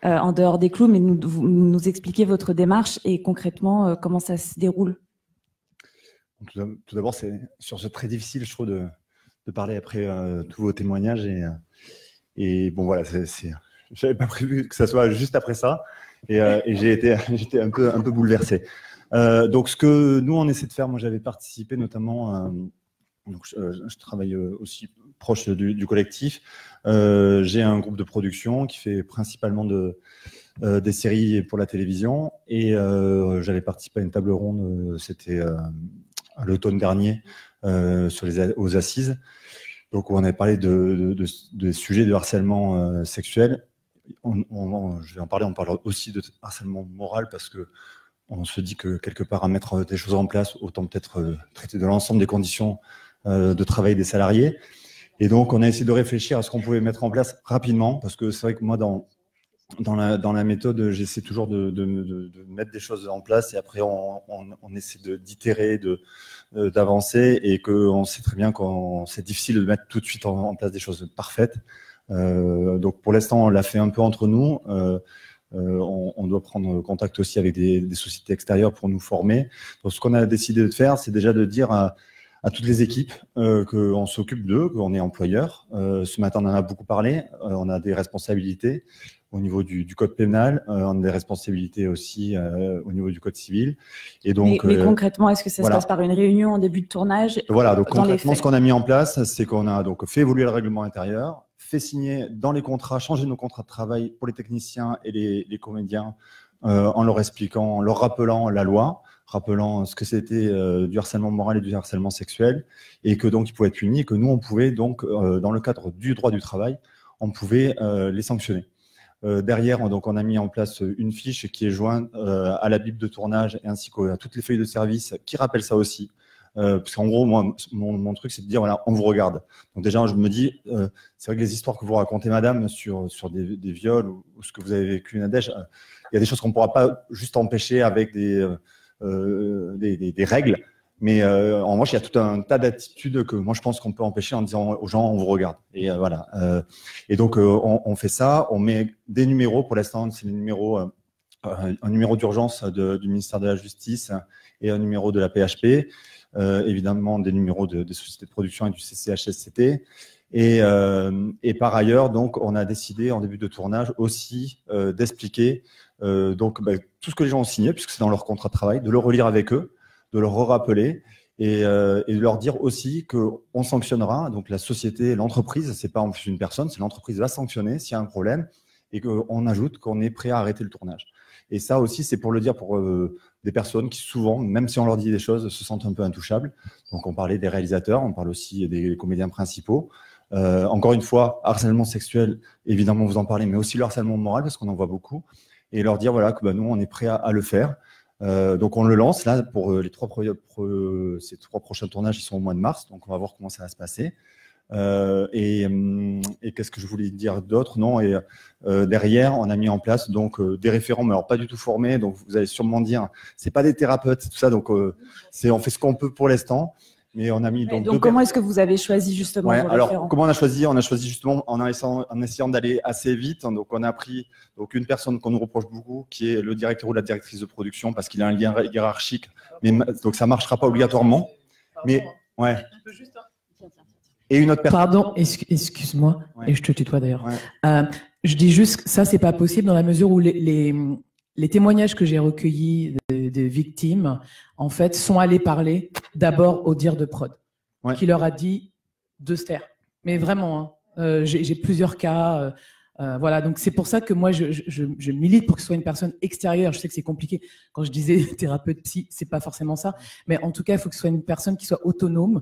en dehors des clous, mais nous expliquer votre démarche et concrètement comment ça se déroule? Tout d'abord, c'est très difficile, je trouve, de parler après tous vos témoignages. Et bon, voilà, j'avais pas prévu que ça soit juste après ça, et j'étais un peu bouleversé. Donc, ce que nous on essaie de faire, moi j'avais participé notamment, donc je travaille aussi proche du collectif. J'ai un groupe de production qui fait principalement des séries pour la télévision, et j'avais participé à une table ronde, c'était à l'automne dernier, aux assises. Donc, on avait parlé de sujets de harcèlement sexuel. Je vais en parler, on parle aussi de harcèlement moral, parce que on se dit que quelque part, à mettre des choses en place, autant peut-être traiter de l'ensemble des conditions de travail des salariés. Et donc, on a essayé de réfléchir à ce qu'on pouvait mettre en place rapidement, parce que c'est vrai que moi, dans la méthode, j'essaie toujours de mettre des choses en place, et après on essaie d'itérer, d'avancer, et qu'on sait très bien que c'est difficile de mettre tout de suite en place des choses parfaites. Donc pour l'instant, on l'a fait un peu entre nous. On doit prendre contact aussi avec des sociétés extérieures pour nous former. Donc ce qu'on a décidé de faire, c'est déjà de dire à toutes les équipes qu'on s'occupe d'eux, qu'on est employeur. Ce matin, on en a beaucoup parlé. On a des responsabilités au niveau du code pénal, on a des responsabilités aussi au niveau du code civil. Et donc, mais concrètement, est-ce que ça se passe par une réunion en début de tournage? Voilà, donc concrètement, ce qu'on a mis en place, c'est qu'on a donc fait évoluer le règlement intérieur, fait signer dans les contrats, changer nos contrats de travail pour les techniciens et les comédiens, en leur expliquant, en leur rappelant la loi, rappelant ce que c'était du harcèlement moral et du harcèlement sexuel, et que donc ils pouvaient être punis, et que nous, on pouvait donc, dans le cadre du droit du travail, on pouvait les sanctionner. Derrière, donc, on a mis en place une fiche qui est jointe à la bible de tournage, ainsi qu'à toutes les feuilles de service qui rappellent ça aussi. Parce qu'en gros, moi, mon truc, c'est de dire, voilà, on vous regarde. Donc déjà, je me dis, c'est vrai que les histoires que vous racontez, madame, sur des viols ou ce que vous avez vécu, Nadège, il y a des choses qu'on ne pourra pas juste empêcher avec des règles. Mais en revanche, il y a tout un tas d'attitudes que moi, je pense qu'on peut empêcher en disant aux gens, on vous regarde. Et voilà. Et donc, on fait ça. On met des numéros. Pour l'instant, c'est les numéros, un numéro d'urgence du ministère de la Justice et un numéro de la PHP. Évidemment, des numéros des sociétés de production et du CCHSCT. Et par ailleurs, donc, on a décidé en début de tournage aussi d'expliquer tout ce que les gens ont signé, puisque c'est dans leur contrat de travail, de le relire avec eux, de leur rappeler, et de leur dire aussi qu'on sanctionnera. Donc la société, l'entreprise, c'est pas en plus une personne, c'est l'entreprise va sanctionner s'il y a un problème, et qu'on ajoute qu'on est prêt à arrêter le tournage. Et ça aussi, c'est pour le dire pour des personnes qui souvent, même si on leur dit des choses, se sentent un peu intouchables. Donc on parlait des réalisateurs, on parle aussi des comédiens principaux. Encore une fois, harcèlement sexuel, évidemment vous en parlez, mais aussi le harcèlement moral, parce qu'on en voit beaucoup, et leur dire voilà que nous on est prêt à le faire. Donc on le lance là pour ces trois prochains tournages, ils sont au mois de mars, donc on va voir comment ça va se passer. Et qu'est-ce que je voulais dire d'autre? Non, et derrière on a mis en place donc des référents, mais alors pas du tout formés, donc vous allez sûrement dire c'est pas des thérapeutes, tout ça, donc on fait ce qu'on peut pour l'instant. Mais on a mis donc comment est-ce que vous avez choisi justement vos alors, référents? comment on a choisi? On a choisi justement en essayant d'aller assez vite. Donc, on a pris une personne qu'on nous reproche beaucoup, qui est le directeur ou la directrice de production, parce qu'il a un lien hiérarchique. Mais, donc, ça ne marchera pas obligatoirement. Mais, ouais. Et une autre personne. Pardon, excuse-moi, Ouais. et je te tutoie d'ailleurs. Ouais. Je dis juste que ça, c'est pas possible dans la mesure où les témoignages que j'ai recueillis des victimes, en fait, sont allés parler d'abord au dire de prod, qui leur a dit de se taire. Mais vraiment, hein, j'ai plusieurs cas. Voilà, donc c'est pour ça que moi, je milite pour que ce soit une personne extérieure. Je sais que c'est compliqué. Quand je disais thérapeute psy, c'est pas forcément ça. Mais en tout cas, il faut que ce soit une personne qui soit autonome.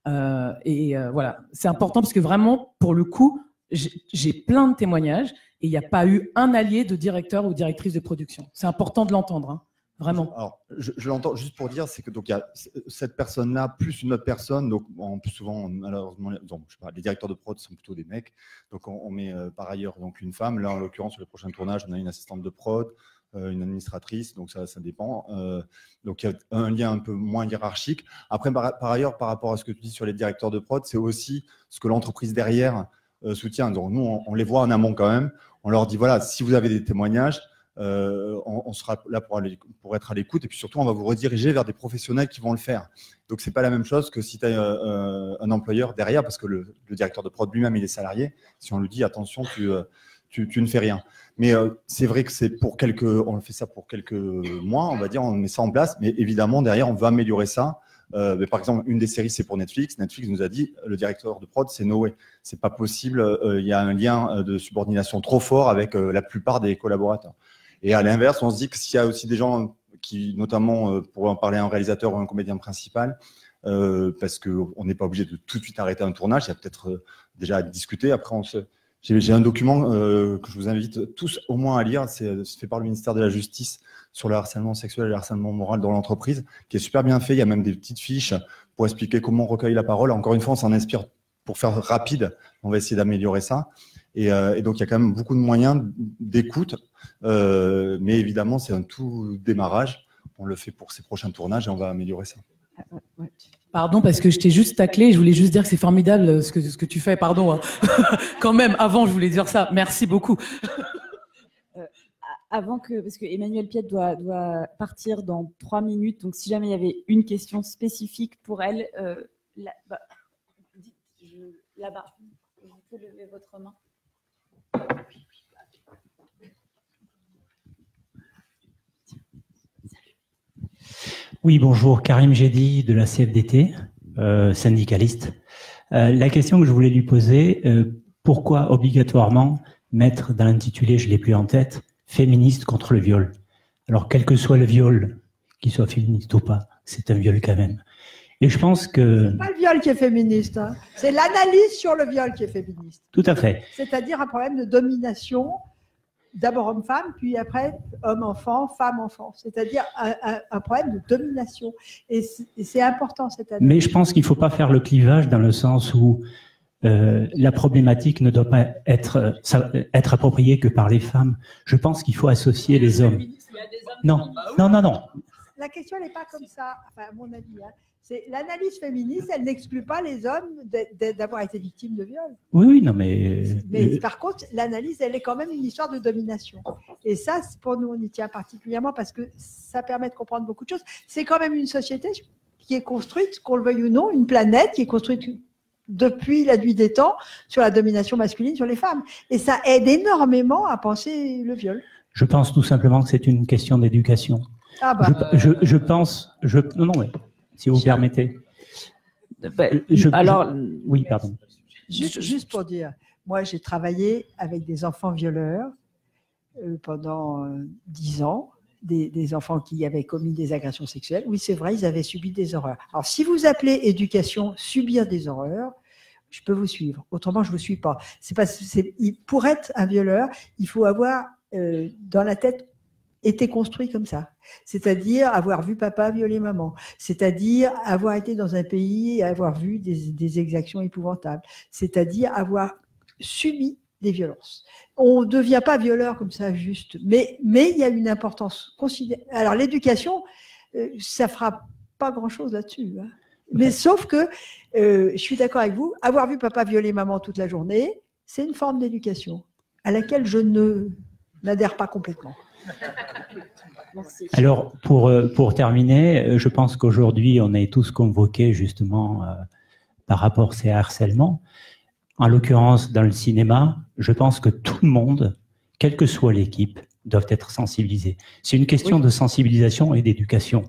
Voilà, c'est important parce que vraiment, pour le coup, j'ai plein de témoignages et il n'y a pas eu un allié de directeur ou directrice de production. C'est important de l'entendre, hein, vraiment. Alors, je l'entends juste pour dire, c'est que donc il y a cette personne-là plus une autre personne. Donc, plus souvent, malheureusement, donc, je sais pas, les directeurs de prod sont plutôt des mecs. Donc, on met par ailleurs donc une femme. Là, en l'occurrence, sur le prochain tournage, on a une assistante de prod, une administratrice. Donc, ça dépend. Donc, il y a un lien un peu moins hiérarchique. Après, par ailleurs, par rapport à ce que tu dis sur les directeurs de prod, c'est aussi ce que l'entreprise derrière soutient. Donc, nous, on les voit en amont quand même. On leur dit, voilà, si vous avez des témoignages, on sera là pour être à l'écoute, et puis surtout, on va vous rediriger vers des professionnels qui vont le faire. Donc, c'est pas la même chose que si tu as un employeur derrière, parce que le directeur de prod lui-même, il est salarié. Si on lui dit, attention, tu ne fais rien. Mais c'est vrai que on fait ça pour quelques mois, on va dire, on met ça en place, mais évidemment, derrière, on va améliorer ça. Mais par exemple, une des séries, c'est pour Netflix. Netflix nous a dit, le directeur de prod, c'est no way. C'est pas possible, il y a un lien de subordination trop fort avec la plupart des collaborateurs. Et à l'inverse, on se dit que s'il y a aussi des gens qui, notamment, pour en parler à un réalisateur ou un comédien principal, parce qu'on n'est pas obligé de tout de suite arrêter un tournage, il y a peut-être déjà à discuter. Après, j'ai un document que je vous invite tous au moins à lire, c'est fait par le ministère de la Justice sur le harcèlement sexuel et le harcèlement moral dans l'entreprise, qui est super bien fait. Il y a même des petites fiches pour expliquer comment on recueille la parole. Encore une fois, on s'en inspire pour faire rapide. On va essayer d'améliorer ça. Et donc, il y a quand même beaucoup de moyens d'écoute. Mais évidemment, c'est un tout démarrage. On le fait pour ces prochains tournages et on va améliorer ça. Pardon, parce que je t'ai juste taclé. Je voulais juste dire que c'est formidable ce que tu fais. Pardon. Hein. Quand même, avant, je voulais dire ça. Merci beaucoup. Parce que Emmanuelle Piette doit partir dans 3 minutes. Donc, si jamais il y avait une question spécifique pour elle, là-bas, vous pouvez lever votre main. Oui, bonjour, Karim Jedi de la CFDT, syndicaliste. La question que je voulais lui poser, pourquoi obligatoirement mettre dans l'intitulé, je ne l'ai plus en tête, féministe contre le viol? Alors, quel que soit le viol, qu'il soit féministe ou pas, c'est un viol quand même. Et je pense que... C'est pas le viol qui est féministe, hein. C'est l'analyse sur le viol qui est féministe. Tout à fait. C'est-à-dire un problème de domination, d'abord homme-femme, puis après homme-enfant, femme-enfant. C'est-à-dire un problème de domination. Et c'est important cette analyse. Mais je pense qu'il ne faut pas faire le clivage dans le sens où la problématique ne doit pas être appropriée que par les femmes. Je pense qu'il faut associer les hommes. Non. La question n'est pas comme ça, enfin, à mon avis. Hein. C'est l'analyse féministe, elle n'exclut pas les hommes d'avoir été victimes de viol. Oui, non, mais... Mais par contre, l'analyse, elle est quand même une histoire de domination. Et ça, pour nous, on y tient particulièrement parce que ça permet de comprendre beaucoup de choses. C'est quand même une société qui est construite, qu'on le veuille ou non, une planète qui est construite depuis la nuit des temps sur la domination masculine sur les femmes. Et ça aide énormément à penser le viol. Je pense tout simplement que c'est une question d'éducation. Ah bah. Je pense... Non, mais... Si vous permettez. Oui, pardon. Juste pour dire, moi j'ai travaillé avec des enfants violeurs pendant 10 ans, des enfants qui avaient commis des agressions sexuelles. Oui, c'est vrai, ils avaient subi des horreurs. Alors, si vous appelez éducation subir des horreurs, je peux vous suivre. Autrement, je ne vous suis pas. Pour être un violeur, il faut avoir dans la tête été construit comme ça, c'est-à-dire avoir vu papa violer maman, c'est-à-dire avoir été dans un pays et avoir vu des exactions épouvantables, c'est-à-dire avoir subi des violences. On ne devient pas violeur comme ça juste, mais il y a une importance considérable. Alors l'éducation, ça ne fera pas grand-chose là-dessus, hein. Mais sauf que, je suis d'accord avec vous, avoir vu papa violer maman toute la journée, c'est une forme d'éducation à laquelle je n'adhère pas complètement. Alors, pour terminer, je pense qu'aujourd'hui, on est tous convoqués justement par rapport à ces harcèlements. En l'occurrence, dans le cinéma, je pense que tout le monde, quelle que soit l'équipe, doivent être sensibilisés. C'est une question de sensibilisation et d'éducation.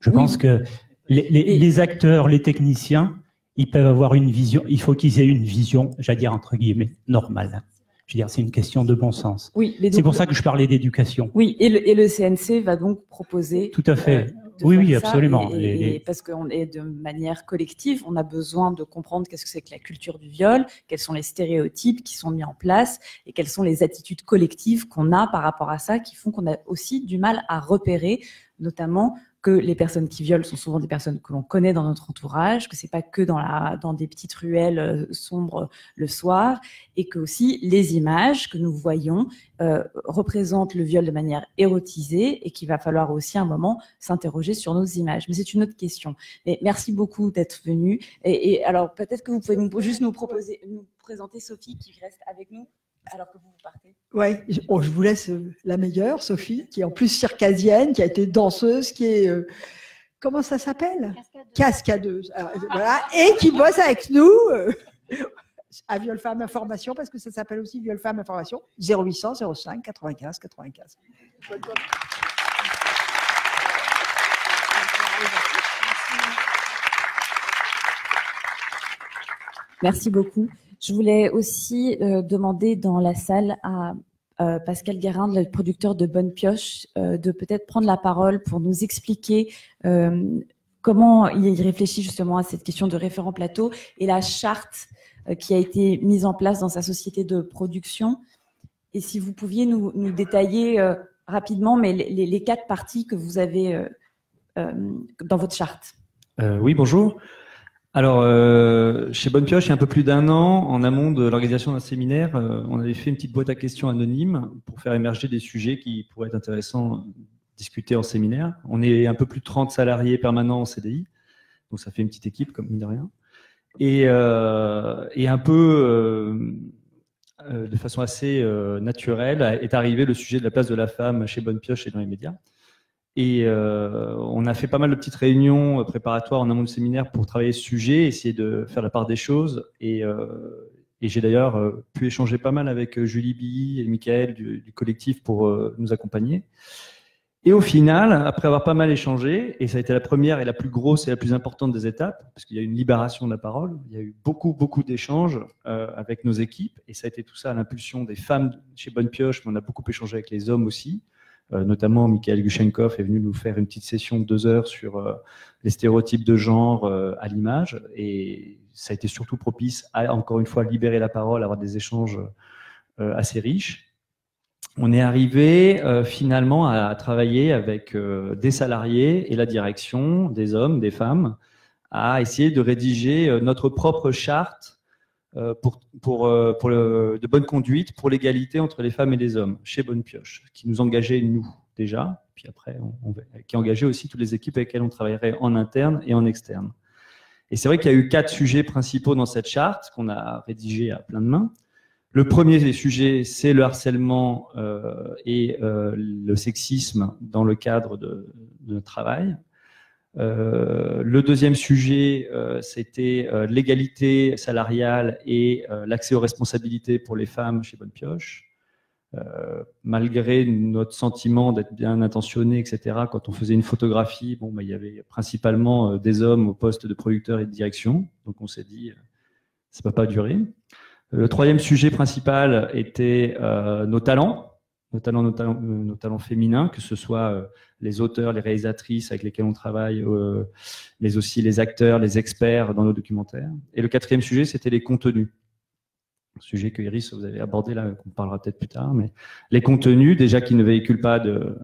Je pense que les acteurs, les techniciens, ils peuvent avoir une vision, il faut qu'ils aient une vision, j'allais dire entre guillemets, normale. Je veux dire, c'est une question de bon sens. Oui, c'est pour ça que je parlais d'éducation. Oui, et le CNC va donc proposer. Tout à fait. Oui, absolument. Parce qu'on est de manière collective, on a besoin de comprendre qu'est-ce que c'est que la culture du viol, quels sont les stéréotypes qui sont mis en place et quelles sont les attitudes collectives qu'on a par rapport à ça qui font qu'on a aussi du mal à repérer, notamment que les personnes qui violent sont souvent des personnes que l'on connaît dans notre entourage, que c'est pas que dans des petites ruelles sombres le soir, et que aussi les images que nous voyons représentent le viol de manière érotisée et qu'il va falloir aussi à un moment s'interroger sur nos images. Mais c'est une autre question. Mais merci beaucoup d'être venu. Et alors peut-être que vous pouvez nous présenter Sophie qui reste avec nous alors que vous partez. Oui, je vous laisse la meilleure, Sophie, qui est en plus circasienne, qui a été danseuse, qui est... comment ça s'appelle ? Cascadeuse. Alors, voilà, et qui bosse avec nous à Viol Femmes Information, parce que ça s'appelle aussi Viol Femmes Information, 0800 05 95 95. Merci beaucoup. Je voulais aussi demander dans la salle à Pascal Guérin, le producteur de Bonne Pioche, de peut-être prendre la parole pour nous expliquer comment il réfléchit justement à cette question de référent plateau et la charte qui a été mise en place dans sa société de production. Et si vous pouviez nous détailler rapidement mais les 4 parties que vous avez dans votre charte. Oui, bonjour. Alors, chez Bonne Pioche, il y a un peu plus d'1 an, en amont de l'organisation d'un séminaire, on avait fait une petite boîte à questions anonyme pour faire émerger des sujets qui pourraient être intéressants à discuter en séminaire. On est un peu plus de 30 salariés permanents en CDI, donc ça fait une petite équipe, comme mine de rien. Et un peu, de façon assez naturelle, est arrivé le sujet de la place de la femme chez Bonne Pioche et dans les médias. Et on a fait pas mal de petites réunions préparatoires en amont du séminaire pour travailler ce sujet, essayer de faire la part des choses. Et j'ai d'ailleurs pu échanger pas mal avec Julie Billy et Michael du collectif pour nous accompagner. Et au final, après avoir pas mal échangé, et ça a été la première et la plus grosse et la plus importante des étapes, parce qu'il y a eu une libération de la parole, il y a eu beaucoup d'échanges avec nos équipes, et ça a été tout ça à l'impulsion des femmes chez Bonne Pioche, mais on a beaucoup échangé avec les hommes aussi. Notamment, Mikhail Gushenkov est venu nous faire une petite session de 2 heures sur les stéréotypes de genre à l'image. Et ça a été surtout propice à, encore une fois, libérer la parole, avoir des échanges assez riches. On est arrivé finalement à travailler avec des salariés et la direction, des hommes, des femmes, à essayer de rédiger notre propre charte de bonne conduite pour l'égalité entre les femmes et les hommes chez Bonne Pioche, qui nous engageait nous déjà, puis après qui engageait aussi toutes les équipes avec lesquelles on travaillerait en interne et en externe. Et c'est vrai qu'il y a eu 4 sujets principaux dans cette charte qu'on a rédigé à plein de mains. Le premier des sujets, c'est le harcèlement et le sexisme dans le cadre de notre travail. Le deuxième sujet, c'était l'égalité salariale et l'accès aux responsabilités pour les femmes chez Bonne Pioche. Malgré notre sentiment d'être bien intentionné, etc., quand on faisait une photographie, il y avait principalement des hommes au poste de producteur et de direction. Donc on s'est dit, ça ne peut pas durer. Le troisième sujet principal était nos talents féminins, que ce soit les auteurs, les réalisatrices avec lesquels on travaille, mais aussi les acteurs, les experts dans nos documentaires. Et le quatrième sujet, c'était les contenus. Un sujet que Iris, vous avez abordé là, qu'on parlera peut-être plus tard, mais les contenus, déjà qui ne véhiculent pas de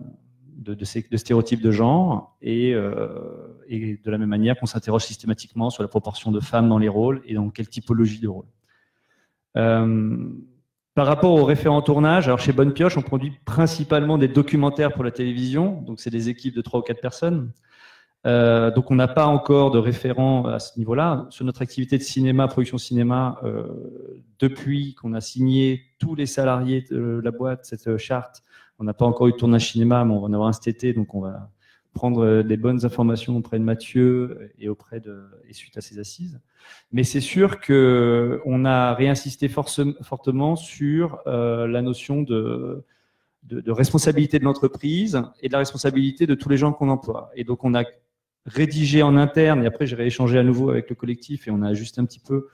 stéréotypes de genre, et de la même manière qu'on s'interroge systématiquement sur la proportion de femmes dans les rôles et dans quelle typologie de rôle. Par rapport au référent tournage, alors chez Bonne Pioche, on produit principalement des documentaires pour la télévision, donc c'est des équipes de 3 ou 4 personnes. Donc on n'a pas encore de référent à ce niveau-là. Sur notre activité de cinéma, production cinéma, depuis qu'on a signé tous les salariés de la boîte, cette charte, on n'a pas encore eu de tournage cinéma, mais on va en avoir un cet été, donc on va prendre des bonnes informations auprès de Mathieu et suite à ses assises. Mais c'est sûr qu'on a réinsisté fortement sur la notion de responsabilité de l'entreprise et de la responsabilité de tous les gens qu'on emploie. Et donc on a rédigé en interne, et après j'ai rééchangé à nouveau avec le collectif et on a ajusté un petit peu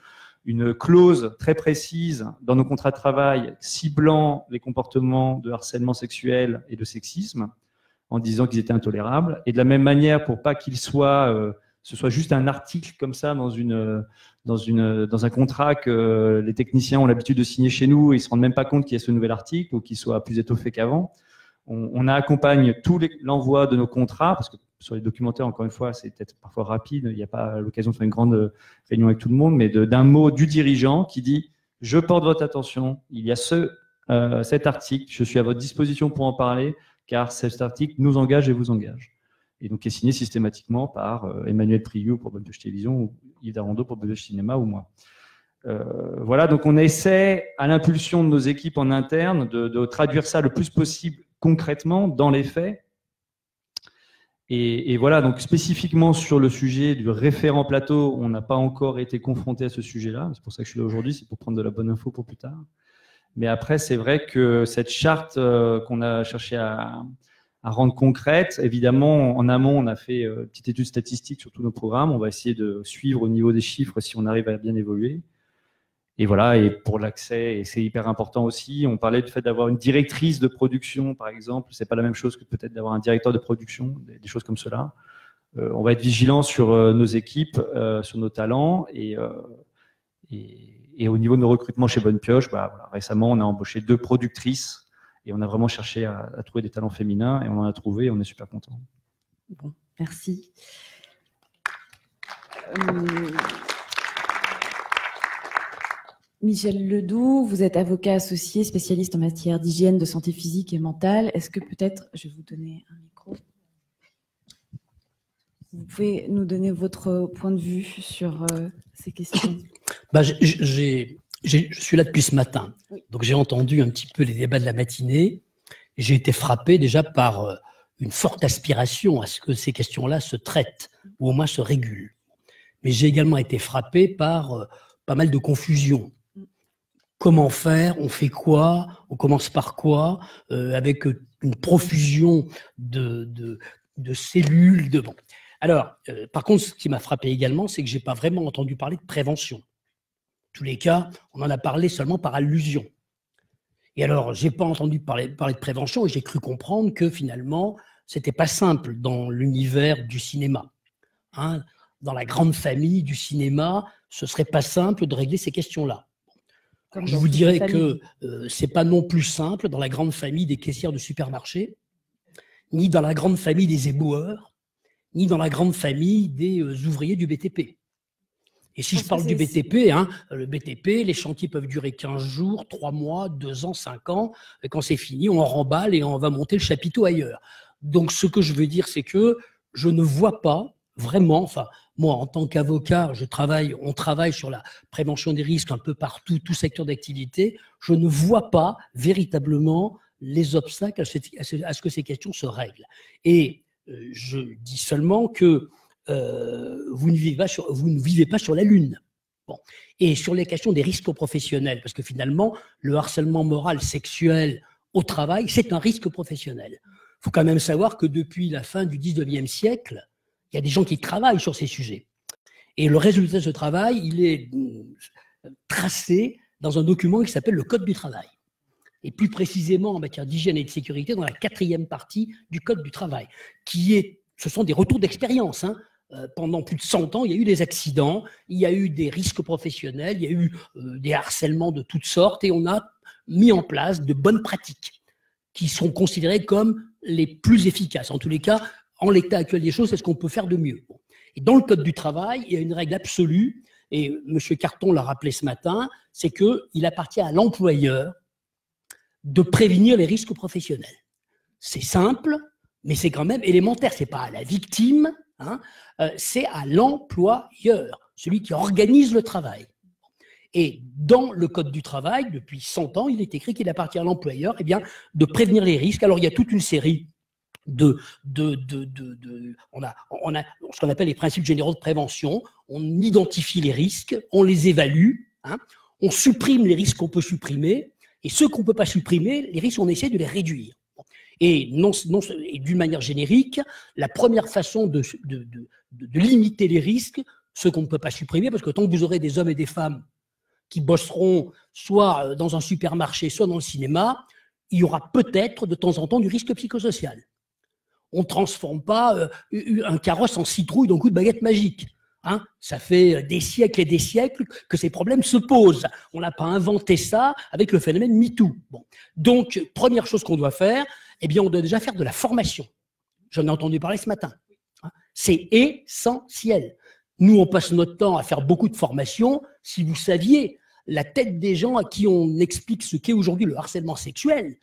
une clause très précise dans nos contrats de travail ciblant les comportements de harcèlement sexuel et de sexisme, en disant qu'ils étaient intolérables. Et de la même manière, pour pas qu'ils soient, ce soit juste un article comme ça dans un contrat que les techniciens ont l'habitude de signer chez nous, et ils se rendent même pas compte qu'il y a ce nouvel article ou qu'il soit plus étoffé qu'avant. On accompagne l'envoi de nos contrats, parce que sur les documentaires, encore une fois, c'est peut-être parfois rapide, il n'y a pas l'occasion de faire une grande réunion avec tout le monde, mais d'un mot du dirigeant qui dit « Je porte votre attention, il y a cet article, je suis à votre disposition pour en parler, car cet article nous engage et vous engage. » Et donc, qui est signé systématiquement par Emmanuel Priou pour Bonne Pioche Télévision, ou Yves Darando pour Bonne Pioche Cinéma, ou moi. Voilà, donc on essaie, à l'impulsion de nos équipes en interne, de traduire ça le plus possible concrètement dans les faits. Et voilà, donc spécifiquement sur le sujet du référent plateau, on n'a pas encore été confronté à ce sujet-là. C'est pour ça que je suis là aujourd'hui, c'est pour prendre de la bonne info pour plus tard. Mais après, c'est vrai que cette charte qu'on a cherché à rendre concrète, évidemment, en amont, on a fait une petite étude statistique sur tous nos programmes. On va essayer de suivre au niveau des chiffres si on arrive à bien évoluer. Et voilà, et pour l'accès, et c'est hyper important aussi, on parlait du fait d'avoir une directrice de production, par exemple. C'est pas la même chose que peut-être d'avoir un directeur de production, des choses comme cela. On va être vigilant sur nos équipes, sur nos talents, et au niveau de nos recrutements chez Bonne Pioche, voilà, récemment, on a embauché 2 productrices, et on a vraiment cherché à trouver des talents féminins, et on en a trouvé, et on est super contents. Bon, merci. Michel Ledoux, vous êtes avocat associé, spécialiste en matière d'hygiène, de santé physique et mentale. Est-ce que peut-être, je vais vous donner un micro, vous pouvez nous donner votre point de vue sur ces questions? Je suis là depuis ce matin, donc j'ai entendu un petit peu les débats de la matinée et j'ai été frappé déjà par une forte aspiration à ce que ces questions-là se traitent ou au moins se régulent. Mais j'ai également été frappé par pas mal de confusion. Comment faire? On fait quoi? On commence par quoi? Avec une profusion de cellules. Bon. Alors, par contre, ce qui m'a frappé également, c'est que j'ai pas vraiment entendu parler de prévention. En tous les cas, on en a parlé seulement par allusion. Et alors, j'ai pas entendu parler de prévention et j'ai cru comprendre que finalement, c'était pas simple dans l'univers du cinéma. Hein, dans la grande famille du cinéma, ce serait pas simple de régler ces questions-là. Je vous dirais que c'est pas non plus simple dans la grande famille des caissières de supermarché, ni dans la grande famille des éboueurs, ni dans la grande famille des ouvriers du BTP. Et si je parle du BTP, le BTP, les chantiers peuvent durer 15 jours, 3 mois, 2 ans, 5 ans. Et quand c'est fini, on remballe et on va monter le chapiteau ailleurs. Donc, ce que je veux dire, c'est que je ne vois pas vraiment, enfin, moi, en tant qu'avocat, on travaille sur la prévention des risques un peu partout, tout secteur d'activité. Je ne vois pas véritablement les obstacles à ce que ces questions se règlent. Et je dis seulement que vous ne vivez pas sur la Lune. Bon. Et sur les questions des risques professionnels, parce que finalement, le harcèlement moral sexuel au travail, c'est un risque professionnel. Il faut quand même savoir que depuis la fin du 19e siècle, il y a des gens qui travaillent sur ces sujets. Et le résultat de ce travail, il est tracé dans un document qui s'appelle le Code du travail. Et plus précisément en matière d'hygiène et de sécurité, dans la 4e partie du Code du travail, ce sont des retours d'expérience. Pendant plus de 100 ans, il y a eu des accidents, il y a eu des risques professionnels, il y a eu des harcèlements de toutes sortes, et on a mis en place de bonnes pratiques qui sont considérées comme les plus efficaces. En tous les cas, en l'état actuel des choses, c'est ce qu'on peut faire de mieux. Et dans le Code du travail, il y a une règle absolue, et M. Carton l'a rappelé ce matin, c'est qu'il appartient à l'employeur de prévenir les risques professionnels. C'est simple, mais c'est quand même élémentaire. Ce n'est pas à la victime, c'est à l'employeur, celui qui organise le travail. Et dans le Code du travail, depuis 100 ans, il est écrit qu'il appartient à l'employeur de prévenir les risques. Alors, il y a toute une série on a ce qu'on appelle les principes généraux de prévention. On identifie les risques, on les évalue, on supprime les risques qu'on peut supprimer, et ceux qu'on ne peut pas supprimer, les risques, on essaie de les réduire. Et d'une manière générique, la première façon de limiter les risques, ceux qu'on ne peut pas supprimer, parce que tant que vous aurez des hommes et des femmes qui bosseront soit dans un supermarché, soit dans le cinéma, il y aura peut-être de temps en temps du risque psychosocial. On ne transforme pas un carrosse en citrouille d'un coup de baguette magique. Ça fait des siècles et des siècles que ces problèmes se posent. On n'a pas inventé ça avec le phénomène MeToo. Bon. Donc, première chose qu'on doit faire, on doit déjà faire de la formation. J'en ai entendu parler ce matin. C'est essentiel. Nous, on passe notre temps à faire beaucoup de formations. Si vous saviez la tête des gens à qui on explique ce qu'est aujourd'hui le harcèlement sexuel,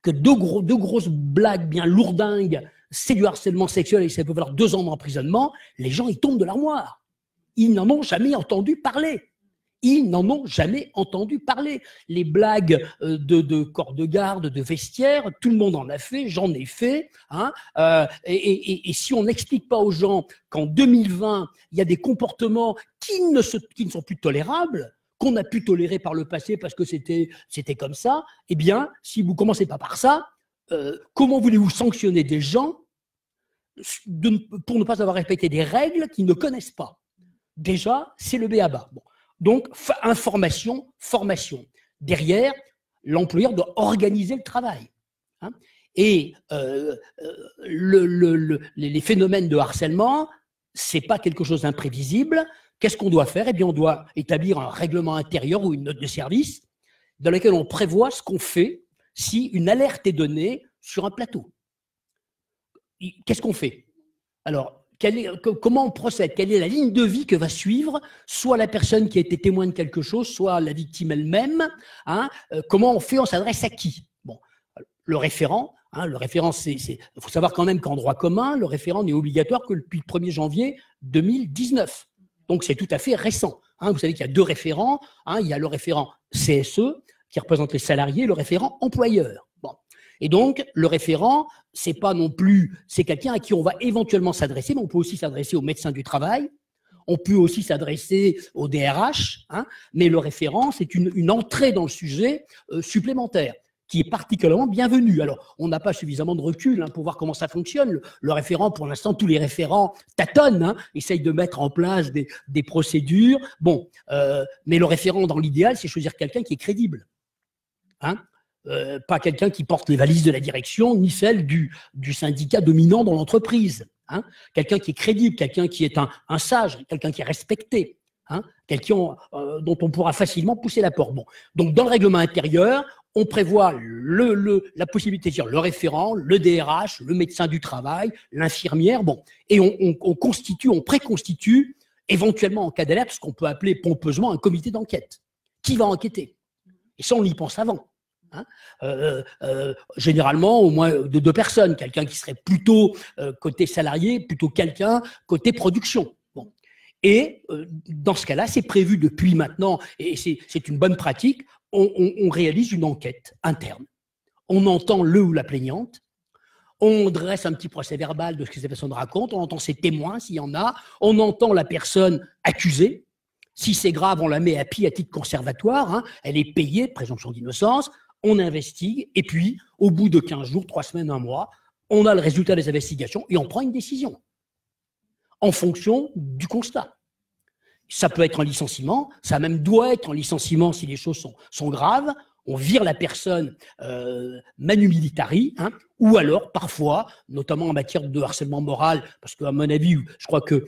que deux grosses blagues bien lourdingues, c'est du harcèlement sexuel et ça peut valoir 2 ans d'emprisonnement, les gens, ils tombent de l'armoire. Ils n'en ont jamais entendu parler. Ils n'en ont jamais entendu parler. Les blagues de corps de garde, de vestiaire, tout le monde en a fait, j'en ai fait. Hein, et si on n'explique pas aux gens qu'en 2020, il y a des comportements qui ne sont plus tolérables, qu'on a pu tolérer par le passé parce que c'était comme ça, eh bien, si vous ne commencez pas par ça, comment voulez-vous sanctionner des gens pour ne pas avoir respecté des règles qu'ils ne connaissent pas? Déjà, c'est le b.a.-ba. Bon. Donc, information, formation. Derrière, l'employeur doit organiser le travail. Hein. Et les phénomènes de harcèlement, ce n'est pas quelque chose d'imprévisible. Qu'est-ce qu'on doit faire? Eh bien, on doit établir un règlement intérieur ou une note de service dans laquelle on prévoit ce qu'on fait si une alerte est donnée sur un plateau. Qu'est-ce qu'on fait? Alors, comment on procède? Quelle est la ligne de vie que va suivre soit la personne qui a été témoin de quelque chose, soit la victime elle-même? Hein, comment on fait? On s'adresse à qui? Bon, le référent. Hein, le référent, il faut savoir quand même qu'en droit commun, le référent n'est obligatoire que depuis le 1er janvier 2019. Donc, c'est tout à fait récent. Hein, vous savez qu'il y a 2 référents. Hein, il y a le référent CSE, qui représente les salariés, et le référent employeur. Bon. Et donc, le référent, c'est pas non plus, c'est quelqu'un à qui on va éventuellement s'adresser, mais on peut aussi s'adresser au médecin du travail, on peut aussi s'adresser au DRH, hein, mais le référent, c'est une entrée dans le sujet supplémentaire, qui est particulièrement bienvenue. Alors, on n'a pas suffisamment de recul pour voir comment ça fonctionne. Le référent, pour l'instant, tous les référents tâtonnent, essayent de mettre en place des procédures. Bon, mais le référent, dans l'idéal, c'est choisir quelqu'un qui est crédible. Hein, pas quelqu'un qui porte les valises de la direction, ni celle du syndicat dominant dans l'entreprise. Hein, quelqu'un qui est crédible, quelqu'un qui est un sage, quelqu'un qui est respecté. Hein, quelqu'un dont on pourra facilement pousser la porte. Bon. Donc, dans le règlement intérieur, on prévoit la possibilité de dire le référent, le DRH, le médecin du travail, l'infirmière, bon, et on préconstitue éventuellement en cas d'alerte ce qu'on peut appeler pompeusement un comité d'enquête. Qui va enquêter? Et ça, on y pense avant. Hein, généralement, au moins de 2 personnes, quelqu'un qui serait plutôt côté salarié, plutôt quelqu'un côté production. Bon. Et dans ce cas-là, c'est prévu depuis maintenant, et c'est une bonne pratique, on réalise une enquête interne. On entend le ou la plaignante, on dresse un petit procès verbal de ce que cette personne raconte, on entend ses témoins s'il y en a, on entend la personne accusée. Si c'est grave, on la met à pied à titre conservatoire, hein, elle est payée, présomption d'innocence, on investigue, et puis, au bout de 15 jours, 3 semaines, 1 mois, on a le résultat des investigations et on prend une décision en fonction du constat. Ça peut être un licenciement, ça même doit être un licenciement si les choses sont graves. On vire la personne manu militari, hein, ou alors parfois, notamment en matière de harcèlement moral, parce qu'à mon avis, je crois que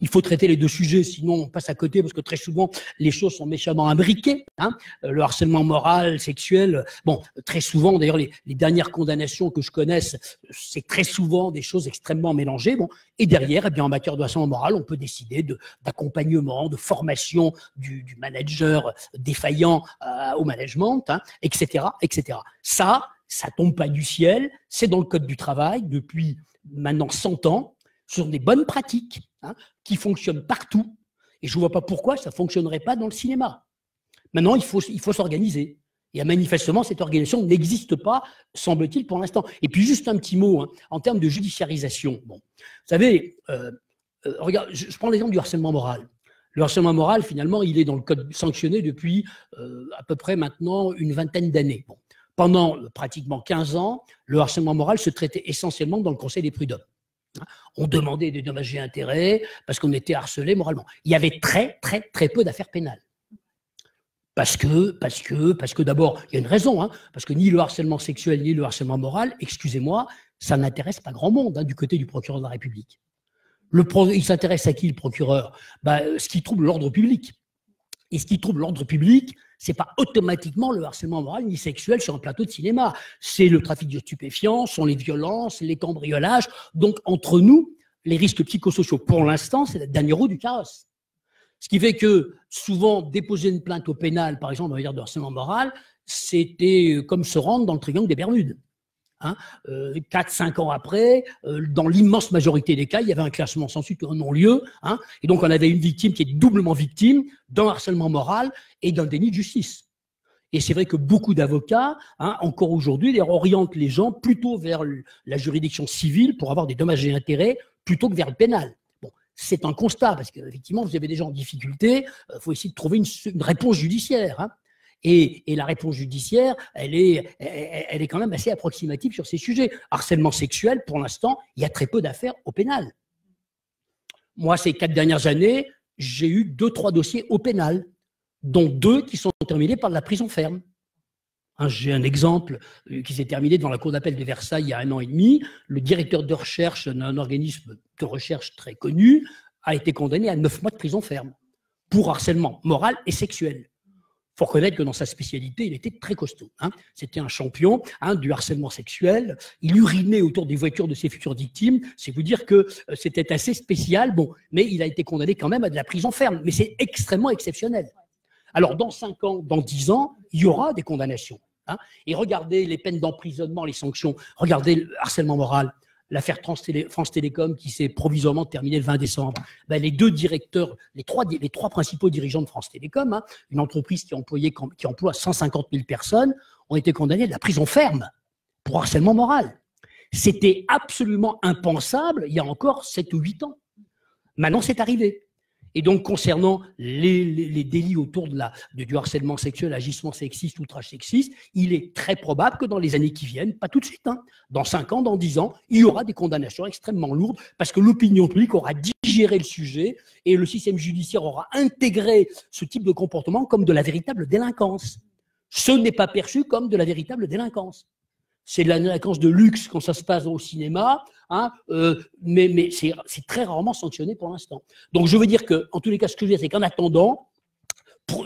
il faut traiter les 2 sujets, sinon on passe à côté, parce que très souvent les choses sont méchamment imbriquées. Hein, le harcèlement moral, sexuel, bon, très souvent, d'ailleurs les dernières condamnations que je connaisse, c'est très souvent des choses extrêmement mélangées. Bon, et derrière, eh bien, en matière de harcèlement moral, on peut décider d'accompagnement, de formation du manager défaillant au management, hein, etc., etc. Ça tombe pas du ciel, c'est dans le Code du travail depuis maintenant 100 ans. Ce sont des bonnes pratiques, hein, qui fonctionnent partout. Et je ne vois pas pourquoi ça ne fonctionnerait pas dans le cinéma. Maintenant, il faut s'organiser. Et manifestement, cette organisation n'existe pas, semble-t-il, pour l'instant. Et puis, juste un petit mot, hein, en termes de judiciarisation. Bon, vous savez, regarde, je prends l'exemple du harcèlement moral. Le harcèlement moral, finalement, il est dans le code sanctionné depuis à peu près maintenant une 20aine d'années. Bon. Pendant pratiquement 15 ans, le harcèlement moral se traitait essentiellement dans le Conseil des prud'hommes. On demandait des dommages et intérêts parce qu'on était harcelé moralement. Il y avait très, très, très peu d'affaires pénales. Parce que d'abord, il y a une raison, hein, parce que ni le harcèlement sexuel ni le harcèlement moral, excusez-moi, ça n'intéresse pas grand monde, hein, du côté du procureur de la République. Il s'intéresse à qui, le procureur? Ce qui trouble l'ordre public. Et ce qui trouble l'ordre public, c'est pas automatiquement le harcèlement moral ni sexuel sur un plateau de cinéma. C'est le trafic de stupéfiants, sont les violences, les cambriolages. Donc, entre nous, les risques psychosociaux, pour l'instant, c'est la dernière roue du carrosse. Ce qui fait que, souvent, déposer une plainte au pénal, par exemple, en matière de harcèlement moral, c'était comme se rendre dans le triangle des Bermudes. Hein. 4-5 ans après, dans l'immense majorité des cas, il y avait un classement sans suite ou un non-lieu. Hein. Et donc, on avait une victime qui est doublement victime d'un harcèlement moral et d'un déni de justice. Et c'est vrai que beaucoup d'avocats, hein, encore aujourd'hui, orientent les gens plutôt vers la juridiction civile pour avoir des dommages et intérêts plutôt que vers le pénal. Bon, c'est un constat, parce qu'effectivement, vous avez des gens en difficulté, il faut essayer de trouver une réponse judiciaire. Hein. Et la réponse judiciaire, elle est quand même assez approximative sur ces sujets. Harcèlement sexuel, pour l'instant, il y a très peu d'affaires au pénal. Moi, ces 4 dernières années, j'ai eu 2-3 dossiers au pénal, dont 2 qui sont terminés par de la prison ferme. Hein, j'ai un exemple qui s'est terminé devant la cour d'appel de Versailles il y a 1 an et demi. Le directeur de recherche d'un organisme de recherche très connu a été condamné à 9 mois de prison ferme pour harcèlement moral et sexuel. Il faut reconnaître que dans sa spécialité, il était très costaud. Hein. C'était un champion du harcèlement sexuel. Il urinait autour des voitures de ses futures victimes. C'est vous dire que c'était assez spécial. Bon, mais il a été condamné quand même à de la prison ferme. Mais c'est extrêmement exceptionnel. Alors, dans 5 ans, dans 10 ans, il y aura des condamnations. Hein. Et regardez les peines d'emprisonnement, les sanctions. Regardez le harcèlement moral. L'affaire France Télécom qui s'est provisoirement terminée le 20 décembre. Ben, les 2 directeurs, les trois principaux dirigeants de France Télécom, hein, une entreprise qui emploie 150 000 personnes, ont été condamnés à de la prison ferme pour harcèlement moral. C'était absolument impensable il y a encore 7 ou 8 ans. Maintenant, c'est arrivé. Et donc, concernant les délits autour du harcèlement sexuel, agissement sexiste, outrage sexiste, il est très probable que dans les années qui viennent, pas tout de suite, hein, dans 5 ans, dans 10 ans, il y aura des condamnations extrêmement lourdes parce que l'opinion publique aura digéré le sujet et le système judiciaire aura intégré ce type de comportement comme de la véritable délinquance. Ce n'est pas perçu comme de la véritable délinquance. C'est de la délinquance de luxe quand ça se passe au cinéma, hein, mais c'est très rarement sanctionné pour l'instant. Donc je veux dire que, en tous les cas, ce que je veux dire, c'est qu'en attendant,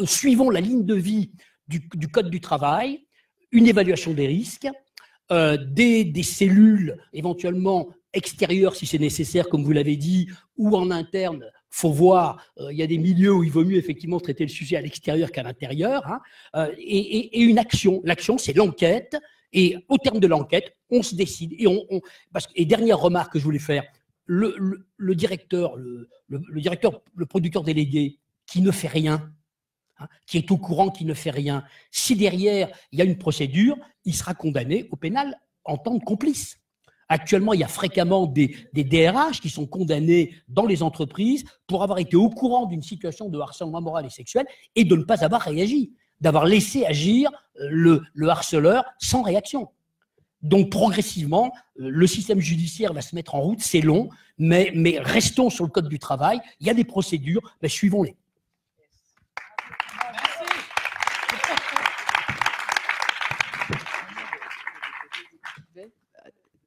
suivons la ligne de vie du Code du travail, une évaluation des risques, des cellules éventuellement extérieures si c'est nécessaire, comme vous l'avez dit, ou en interne. Faut voir, il y a des milieux où il vaut mieux effectivement traiter le sujet à l'extérieur qu'à l'intérieur, hein, et une action. L'action, c'est l'enquête. Et au terme de l'enquête, on se décide. Et dernière remarque que je voulais faire, le directeur, le producteur délégué qui ne fait rien, hein, qui est au courant, qui ne fait rien, si derrière il y a une procédure, il sera condamné au pénal en tant que complice. Actuellement, il y a fréquemment des DRH qui sont condamnés dans les entreprises pour avoir été au courant d'une situation de harcèlement moral et sexuel et de ne pas avoir réagi, d'avoir laissé agir le harceleur sans réaction. Donc progressivement, le système judiciaire va se mettre en route, c'est long, mais restons sur le code du travail, il y a des procédures, mais suivons-les.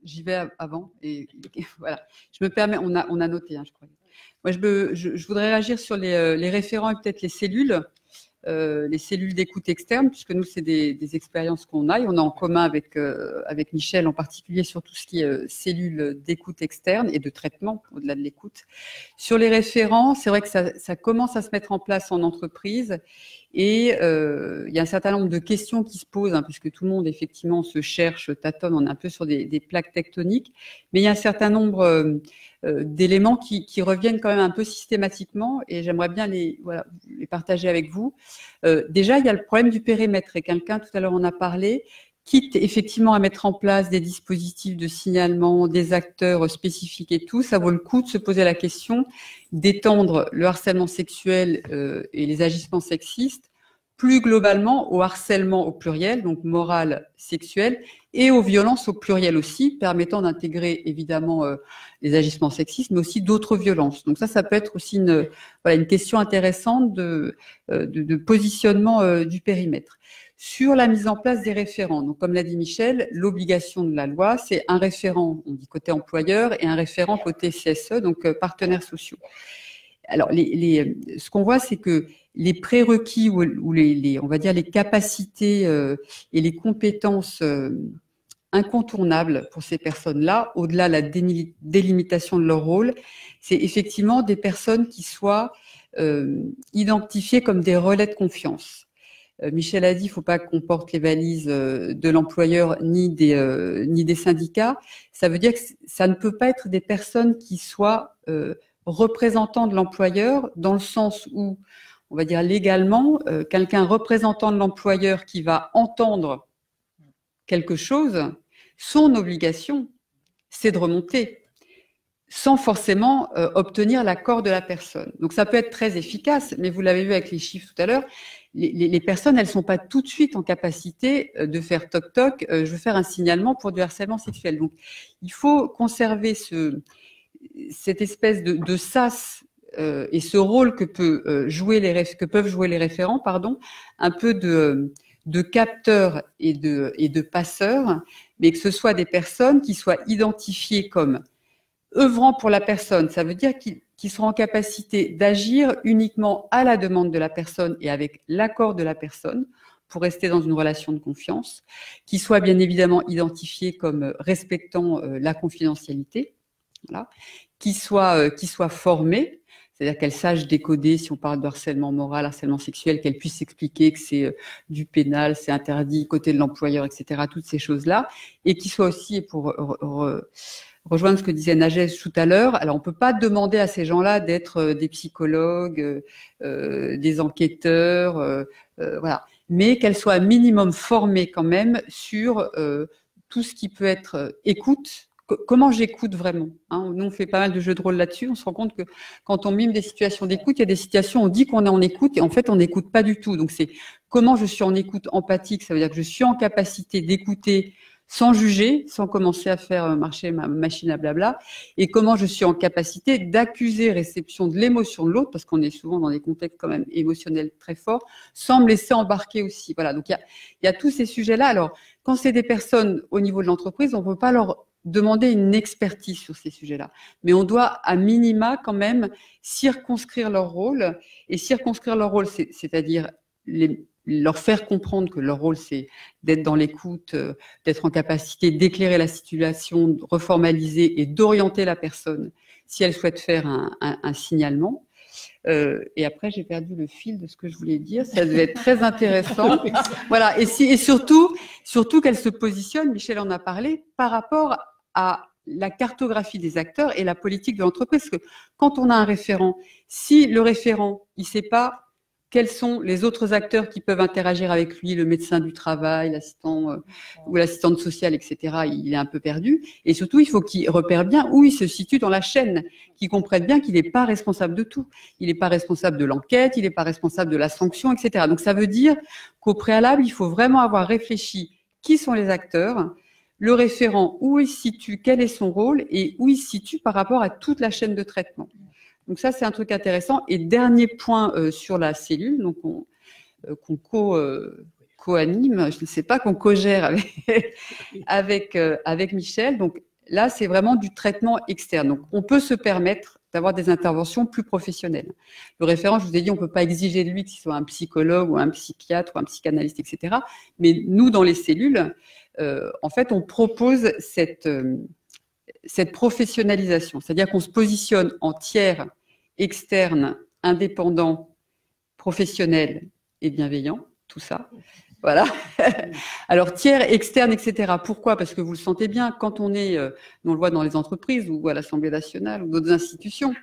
J'y vais avant et voilà. Je me permets, on a noté, hein, je crois. Moi, je voudrais réagir sur les référents et peut-être les cellules d'écoute externe, puisque nous, c'est des expériences qu'on a et on a en commun avec Michel, en particulier sur tout ce qui est cellules d'écoute externe et de traitement, au-delà de l'écoute. Sur les référents, c'est vrai que ça commence à se mettre en place en entreprise et il y a un certain nombre de questions qui se posent, hein, puisque tout le monde, effectivement, se cherche, tâtonne, on est un peu sur des plaques tectoniques, mais il y a un certain nombre d'éléments qui reviennent quand même un peu systématiquement et j'aimerais bien les partager avec vous. Déjà, il y a le problème du périmètre et quelqu'un tout à l'heure en a parlé, quitte effectivement à mettre en place des dispositifs de signalement, des acteurs spécifiques et tout, ça vaut le coup de se poser la question d'étendre le harcèlement sexuel et les agissements sexistes plus globalement au harcèlement au pluriel, donc moral, sexuel, et aux violences au pluriel aussi, permettant d'intégrer évidemment les agissements sexistes, mais aussi d'autres violences. Donc ça peut être aussi une question intéressante de positionnement du périmètre. Sur la mise en place des référents, donc comme l'a dit Michel, l'obligation de la loi, c'est un référent, on dit côté employeur, et un référent côté CSE, donc partenaires sociaux. Alors, ce qu'on voit, c'est que les prérequis ou on va dire les capacités et les compétences incontournables pour ces personnes-là, au-delà de la délimitation de leur rôle, c'est effectivement des personnes qui soient identifiées comme des relais de confiance. Michel a dit, il ne faut pas qu'on porte les valises de l'employeur ni des syndicats. Ça veut dire que ça ne peut pas être des personnes qui soient représentants de l'employeur, dans le sens où, on va dire légalement, quelqu'un représentant de l'employeur qui va entendre quelque chose, son obligation, c'est de remonter, sans forcément obtenir l'accord de la personne. Donc ça peut être très efficace, mais vous l'avez vu avec les chiffres tout à l'heure, les personnes, elles sont pas tout de suite en capacité de faire toc-toc, je veux faire un signalement pour du harcèlement sexuel. Donc il faut conserver cette espèce de sas et ce rôle que peuvent jouer les référents, un peu de capteurs et de passeurs, mais que ce soit des personnes qui soient identifiées comme œuvrant pour la personne. Ça veut dire qu'ils seront en capacité d'agir uniquement à la demande de la personne et avec l'accord de la personne pour rester dans une relation de confiance, qui soient bien évidemment identifiés comme respectant la confidentialité, voilà, qui soient formés, c'est-à-dire qu'elles sachent décoder, si on parle de harcèlement moral, harcèlement sexuel, qu'elles puissent expliquer que c'est du pénal, c'est interdit côté de l'employeur, etc., toutes ces choses-là, et qui soient aussi, et pour rejoindre ce que disait Najès tout à l'heure, alors on peut pas demander à ces gens-là d'être des psychologues, des enquêteurs, voilà, mais qu'elles soient un minimum formées quand même sur tout ce qui peut être écoute. Comment j'écoute vraiment, hein. Nous, on fait pas mal de jeux de rôle là-dessus. On se rend compte que quand on mime des situations d'écoute, il y a des situations où on dit qu'on est en écoute et en fait, on n'écoute pas du tout. Donc, c'est comment je suis en écoute empathique. Ça veut dire que je suis en capacité d'écouter sans juger, sans commencer à faire marcher ma machine à blabla, et comment je suis en capacité d'accuser réception de l'émotion de l'autre, parce qu'on est souvent dans des contextes quand même émotionnels très forts, sans me laisser embarquer aussi. Voilà. Donc, il y a tous ces sujets-là. Alors, quand c'est des personnes au niveau de l'entreprise, on ne peut pas leur demander une expertise sur ces sujets-là. Mais on doit, à minima, quand même, circonscrire leur rôle. Et circonscrire leur rôle, c'est-à-dire leur faire comprendre que leur rôle, c'est d'être dans l'écoute, d'être en capacité d'éclairer la situation, de reformaliser et d'orienter la personne si elle souhaite faire un signalement. Et après, j'ai perdu le fil de ce que je voulais dire. Ça devait être très intéressant. Voilà. Et surtout qu'elle se positionne, Michel en a parlé, par rapport à la cartographie des acteurs et la politique de l'entreprise. Parce que quand on a un référent, si le référent, il sait pas quels sont les autres acteurs qui peuvent interagir avec lui, le médecin du travail, l'assistant ou l'assistante sociale, etc., il est un peu perdu. Et surtout, il faut qu'il repère bien où il se situe dans la chaîne, qu'il comprenne bien qu'il n'est pas responsable de tout. Il n'est pas responsable de l'enquête, il n'est pas responsable de la sanction, etc. Donc, ça veut dire qu'au préalable, il faut vraiment avoir réfléchi qui sont les acteurs, le référent, où il se situe, quel est son rôle et où il se situe par rapport à toute la chaîne de traitement. Donc ça, c'est un truc intéressant. Et dernier point sur la cellule, donc qu'on co-anime, je ne sais pas, qu'on co-gère avec Michel. Donc là, c'est vraiment du traitement externe. Donc on peut se permettre d'avoir des interventions plus professionnelles. Le référent, je vous ai dit, on ne peut pas exiger de lui qu'il soit un psychologue ou un psychiatre ou un psychanalyste, etc. Mais nous, dans les cellules, en fait, on propose cette professionnalisation. C'est-à-dire qu'on se positionne en tiers externe, indépendant, professionnel et bienveillant, tout ça. Voilà. Alors, tiers, externe, etc. Pourquoi? Parce que vous le sentez bien, quand on est, on le voit dans les entreprises ou à l'Assemblée nationale ou d'autres institutions,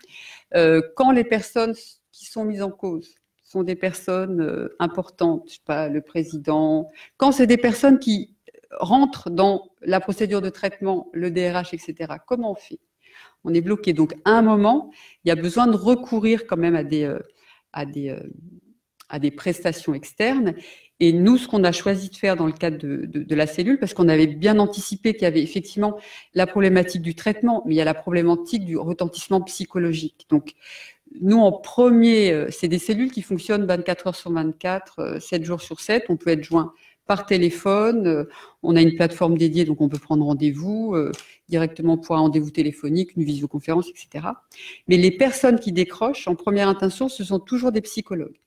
quand les personnes qui sont mises en cause sont des personnes importantes, je sais pas, le président, quand c'est des personnes qui rentrent dans la procédure de traitement, le DRH, etc., comment on fait? On est bloqué. Donc, à un moment, il y a besoin de recourir quand même à des prestations externes. Et nous, ce qu'on a choisi de faire dans le cadre de la cellule, parce qu'on avait bien anticipé qu'il y avait effectivement la problématique du traitement, mais il y a la problématique du retentissement psychologique. Donc, nous, en premier, c'est des cellules qui fonctionnent 24 heures sur 24, 7 jours sur 7. On peut être joint par téléphone, on a une plateforme dédiée, donc on peut prendre rendez-vous directement pour un rendez-vous téléphonique, une visioconférence, etc. Mais les personnes qui décrochent, en première intention, ce sont toujours des psychologues.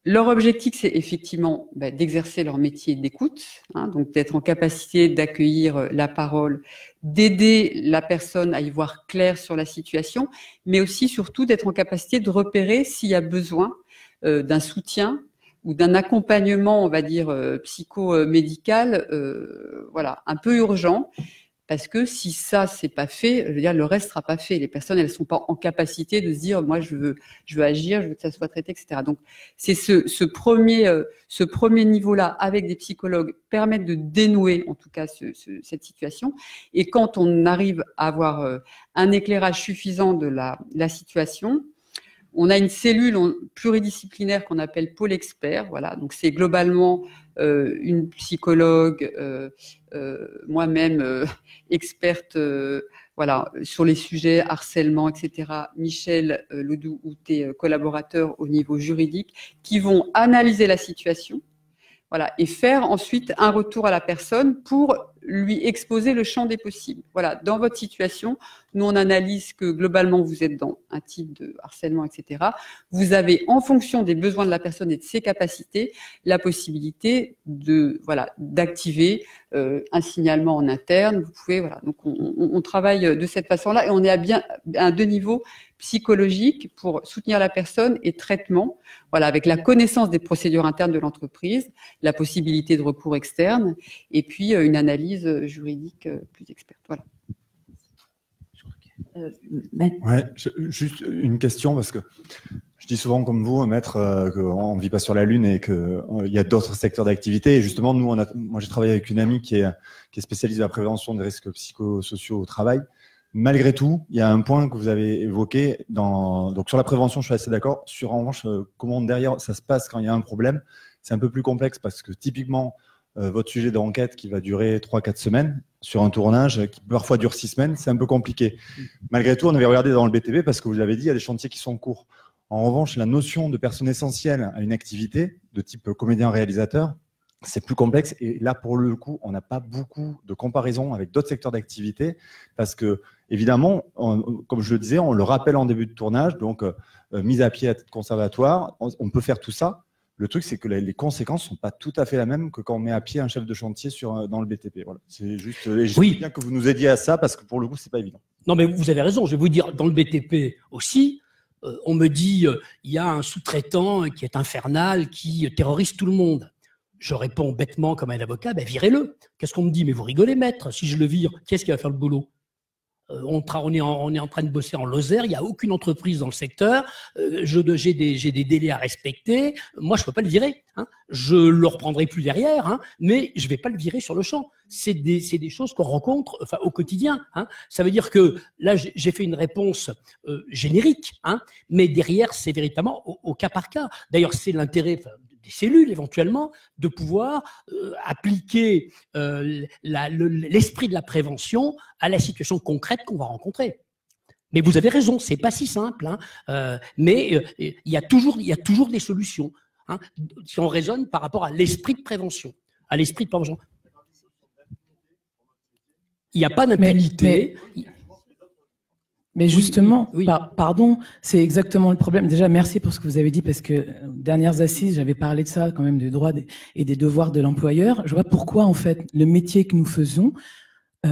Leur objectif, c'est effectivement d'exercer leur métier d'écoute, hein, donc d'être en capacité d'accueillir la parole, d'aider la personne à y voir clair sur la situation, mais aussi, surtout, d'être en capacité de repérer s'il y a besoin d'un soutien, d'un accompagnement, on va dire, psychomédical, voilà, un peu urgent. Parce que si ça c'est pas fait, je veux dire, le reste sera pas fait. Les personnes, elles sont pas en capacité de se dire, moi, je veux agir, je veux que ça soit traité, etc. Donc, c'est ce premier niveau-là avec des psychologues permettent de dénouer, en tout cas, cette situation. Et quand on arrive à avoir un éclairage suffisant de la situation, on a une cellule pluridisciplinaire qu'on appelle pôle expert. Voilà, donc c'est globalement une psychologue, moi-même experte, voilà, sur les sujets harcèlement, etc. Michel Ledoux-Houtet, collaborateur au niveau juridique, qui vont analyser la situation, voilà, et faire ensuite un retour à la personne pour lui exposer le champ des possibles. Voilà, dans votre situation, nous on analyse que globalement vous êtes dans un type de harcèlement, etc. Vous avez, en fonction des besoins de la personne et de ses capacités, la possibilité de, voilà, d'activer un signalement en interne. Vous pouvez, voilà, donc on travaille de cette façon-là et on est à deux niveaux, psychologique pour soutenir la personne et traitement, voilà, avec la connaissance des procédures internes de l'entreprise, la possibilité de recours externe et puis une analyse juridique plus experte. Voilà. Ouais, juste une question parce que je dis souvent comme vous, maître, qu'on ne vit pas sur la Lune et qu'il y a d'autres secteurs d'activité. Et justement, moi j'ai travaillé avec une amie qui est spécialisée dans la prévention des risques psychosociaux au travail. Malgré tout, il y a un point que vous avez évoqué. Donc sur la prévention, je suis assez d'accord. Sur en revanche, comment derrière ça se passe quand il y a un problème, c'est un peu plus complexe parce que typiquement, votre sujet d'enquête qui va durer 3-4 semaines sur un tournage qui parfois dure 6 semaines, c'est un peu compliqué. Malgré tout, on avait regardé dans le BTP parce que vous l'avez dit, il y a des chantiers qui sont courts. En revanche, la notion de personne essentielle à une activité de type comédien-réalisateur, c'est plus complexe. Et là, pour le coup, on n'a pas beaucoup de comparaisons avec d'autres secteurs d'activité parce que, évidemment, comme je le disais, on le rappelle en début de tournage, donc mise à pied à titre conservatoire, on peut faire tout ça. Le truc, c'est que les conséquences ne sont pas tout à fait la même que quand on met à pied un chef de chantier dans le BTP. Voilà. C'est juste, oui, bien que vous nous aidiez à ça parce que pour le coup, c'est pas évident. Non, mais vous avez raison. Je vais vous dire, dans le BTP aussi, on me dit il y a un sous-traitant qui est infernal, qui terrorise tout le monde. Je réponds bêtement comme un avocat, ben virez-le. Qu'est-ce qu'on me dit? Mais vous rigolez, maître. Si je le vire, qui est-ce qui va faire le boulot? On est en train de bosser en Lozère, il n'y a aucune entreprise dans le secteur, j'ai des délais à respecter, moi je ne peux pas le virer, hein. Je le reprendrai plus derrière, hein, mais je ne vais pas le virer sur le champ. C'est des choses qu'on rencontre au quotidien, hein. Ça veut dire que là j'ai fait une réponse générique, hein, mais derrière c'est véritablement au cas par cas. D'ailleurs c'est l'intérêt des cellules éventuellement, de pouvoir appliquer l'esprit de la prévention à la situation concrète qu'on va rencontrer. Mais vous avez raison, c'est pas si simple, hein, mais il y a toujours des solutions, hein, si on raisonne par rapport à l'esprit de prévention. À l'esprit de prévention. Il n'y a pas d'impunité. Mais justement, oui. Pardon, c'est exactement le problème. Déjà, merci pour ce que vous avez dit, parce que dernières assises, j'avais parlé de ça quand même, des droits et des devoirs de l'employeur. Je vois pourquoi, en fait, le métier que nous faisons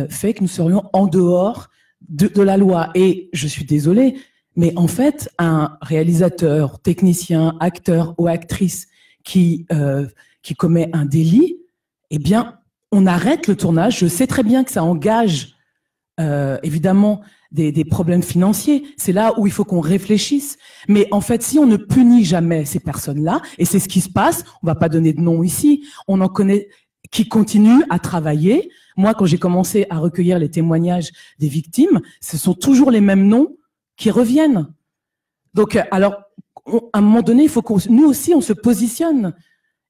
fait que nous serions en dehors de la loi. Et je suis désolée, mais en fait, un réalisateur, technicien, acteur ou actrice qui commet un délit, eh bien, on arrête le tournage. Je sais très bien que ça engage, évidemment, des problèmes financiers. C'est là où il faut qu'on réfléchisse. Mais en fait, si on ne punit jamais ces personnes-là, et c'est ce qui se passe, on va pas donner de nom ici, on en connaît qui continuent à travailler. Moi, quand j'ai commencé à recueillir les témoignages des victimes, ce sont toujours les mêmes noms qui reviennent. Donc, alors, à un moment donné, il faut que nous aussi, on se positionne.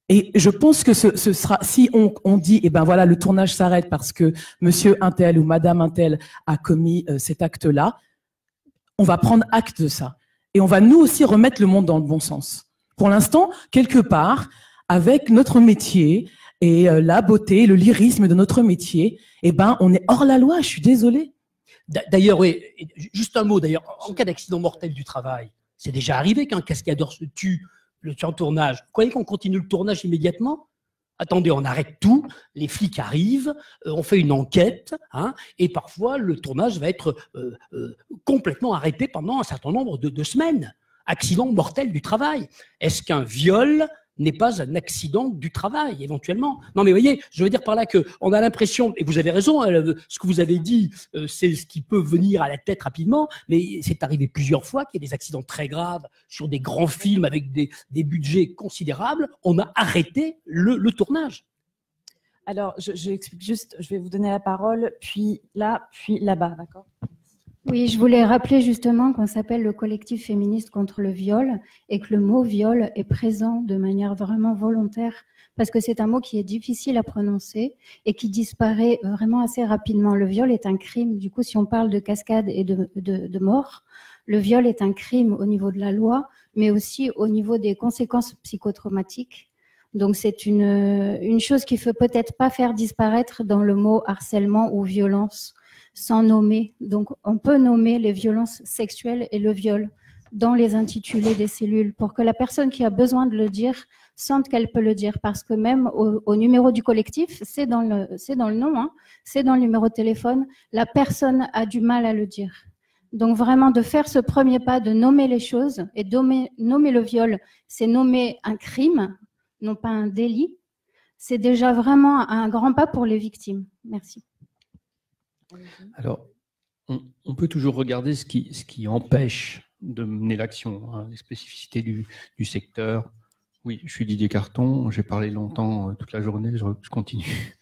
Et je pense que ce sera, si on dit, eh ben voilà, le tournage s'arrête parce que monsieur untel ou madame untel a commis cet acte-là, on va prendre acte de ça. Et on va nous aussi remettre le monde dans le bon sens. Pour l'instant, quelque part, avec notre métier et la beauté, le lyrisme de notre métier, eh ben, on est hors la loi, je suis désolée. D'ailleurs, oui, juste un mot, d'ailleurs, en cas d'accident mortel du travail, c'est déjà arrivé qu'un cascadeur se tue en tournage. Vous croyez qu'on continue le tournage immédiatement? Attendez, on arrête tout, les flics arrivent, on fait une enquête, hein, et parfois le tournage va être complètement arrêté pendant un certain nombre de semaines. Accident mortel du travail. Est-ce qu'un viol n'est pas un accident du travail, éventuellement. Non, mais vous voyez, je veux dire par là qu'on a l'impression, et vous avez raison, ce que vous avez dit, c'est ce qui peut venir à la tête rapidement, mais c'est arrivé plusieurs fois qu'il y a des accidents très graves sur des grands films avec des budgets considérables. On a arrêté le tournage. Alors, je explique juste, je vais vous donner la parole, puis là, puis là-bas, d'accord ? Oui, je voulais rappeler justement qu'on s'appelle le collectif féministe contre le viol et que le mot viol est présent de manière vraiment volontaire parce que c'est un mot qui est difficile à prononcer et qui disparaît vraiment assez rapidement. Le viol est un crime. Du coup, si on parle de cascade et de mort, le viol est un crime au niveau de la loi, mais aussi au niveau des conséquences psychotraumatiques. Donc, c'est une chose qu'il ne faut peut-être pas faire disparaître dans le mot harcèlement ou violence sans nommer. Donc, on peut nommer les violences sexuelles et le viol dans les intitulés des cellules pour que la personne qui a besoin de le dire sente qu'elle peut le dire. Parce que même au numéro du collectif, c'est dans le nom, hein, c'est dans le numéro de téléphone, la personne a du mal à le dire. Donc, vraiment, de faire ce premier pas, de nommer les choses et nommer le viol, c'est nommer un crime, non pas un délit. C'est déjà vraiment un grand pas pour les victimes. Merci. Alors, on peut toujours regarder ce qui empêche de mener l'action, hein, les spécificités du secteur. Oui, je suis Didier Carton, j'ai parlé longtemps toute la journée, je continue.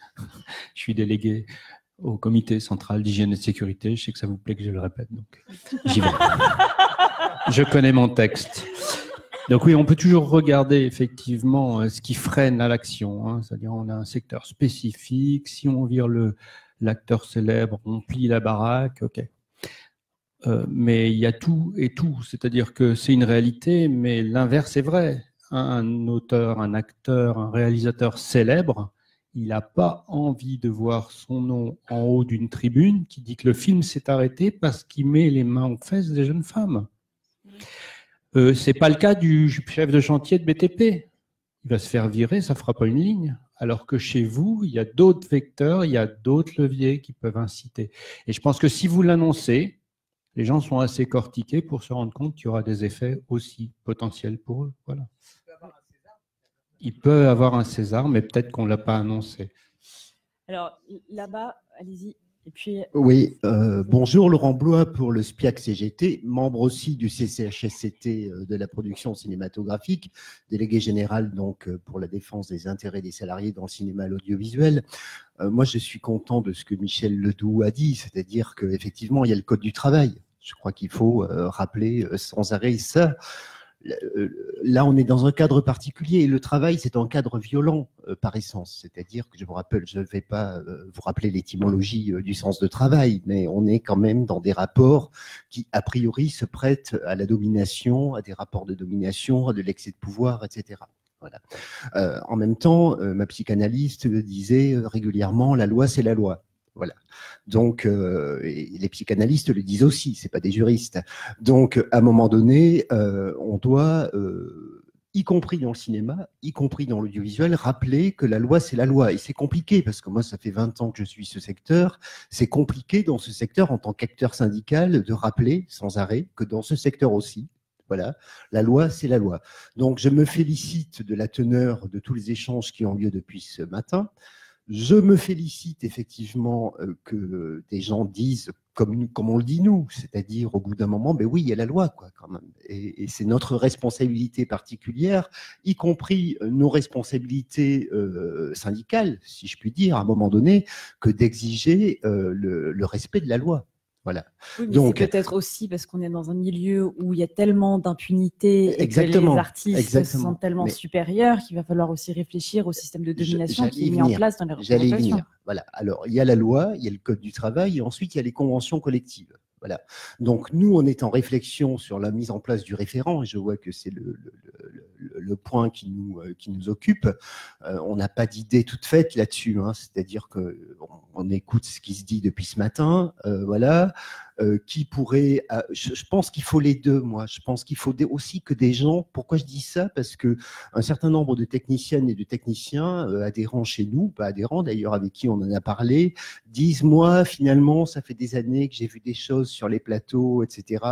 Je suis délégué au comité central d'hygiène et de sécurité. Je sais que ça vous plaît que je le répète, donc j'y vais. Je connais mon texte. Donc oui, on peut toujours regarder effectivement ce qui freine à l'action, hein, c'est-à-dire on a un secteur spécifique, si on vire l'acteur célèbre, on plie la baraque, ok. Mais il y a tout et tout, c'est-à-dire que c'est une réalité, mais l'inverse est vrai. Un auteur, un acteur, un réalisateur célèbre, il n'a pas envie de voir son nom en haut d'une tribune qui dit que le film s'est arrêté parce qu'il met les mains aux fesses des jeunes femmes. C'est pas le cas du chef de chantier de BTP. Il va se faire virer, ça fera pas une ligne. Alors que chez vous, il y a d'autres vecteurs, il y a d'autres leviers qui peuvent inciter. Et je pense que si vous l'annoncez, les gens sont assez cortiqués pour se rendre compte qu'il y aura des effets aussi potentiels pour eux. Voilà. Il peut avoir un César, mais peut-être qu'on ne l'a pas annoncé. Alors, là-bas, allez-y. Et puis... Oui, bonjour, Laurent Blois pour le SPIAC CGT, membre aussi du CCHSCT de la production cinématographique, délégué général donc pour la défense des intérêts des salariés dans le cinéma et l'audiovisuel. Moi, je suis content de ce que Michel Ledoux a dit, c'est-à-dire qu'effectivement, il y a le code du travail. Je crois qu'il faut rappeler sans arrêt ça. Là, on est dans un cadre particulier et le travail, c'est un cadre violent par essence. C'est-à-dire que je ne vais pas vous rappeler l'étymologie du sens de travail, mais on est quand même dans des rapports qui, a priori, se prêtent à la domination, à des rapports de domination, à de l'excès de pouvoir, etc. Voilà. En même temps, ma psychanalyste disait régulièrement, la loi, c'est la loi. Voilà. Donc, et les psychanalystes le disent aussi, c'est pas des juristes. Donc, à un moment donné, on doit, y compris dans le cinéma, y compris dans l'audiovisuel, rappeler que la loi, c'est la loi. Et c'est compliqué, parce que moi, ça fait 20 ans que je suis ce secteur. C'est compliqué dans ce secteur, en tant qu'acteur syndical, de rappeler sans arrêt que dans ce secteur aussi, voilà, la loi, c'est la loi. Donc, je me félicite de la teneur de tous les échanges qui ont lieu depuis ce matin. Je me félicite effectivement que des gens disent, comme on le dit nous, c'est-à-dire au bout d'un moment, ben oui, il y a la loi, quoi, quand même. Et c'est notre responsabilité particulière, y compris nos responsabilités syndicales, si je puis dire, à un moment donné, que d'exiger le respect de la loi. Voilà. Oui, mais donc c'est peut-être aussi parce qu'on est dans un milieu où il y a tellement d'impunité et que les artistes se sentent tellement supérieurs qu'il va falloir aussi réfléchir au système de domination qui est mis en place dans les représentations. Voilà. Alors, il y a la loi, il y a le code du travail et ensuite il y a les conventions collectives. Voilà. Donc, nous, on est en réflexion sur la mise en place du référent et je vois que c'est le point qui nous occupe. On n'a pas d'idée toute faite là-dessus, hein. C'est-à-dire qu'on on écoute ce qui se dit depuis ce matin, voilà. Qui pourrait, je pense qu'il faut les deux, moi. Je pense qu'il faut aussi que des gens. Pourquoi je dis ça? Parce que un certain nombre de techniciennes et de techniciens adhérents chez nous, pas adhérents d'ailleurs, avec qui on en a parlé, disent moi finalement ça fait des années que j'ai vu des choses sur les plateaux, etc.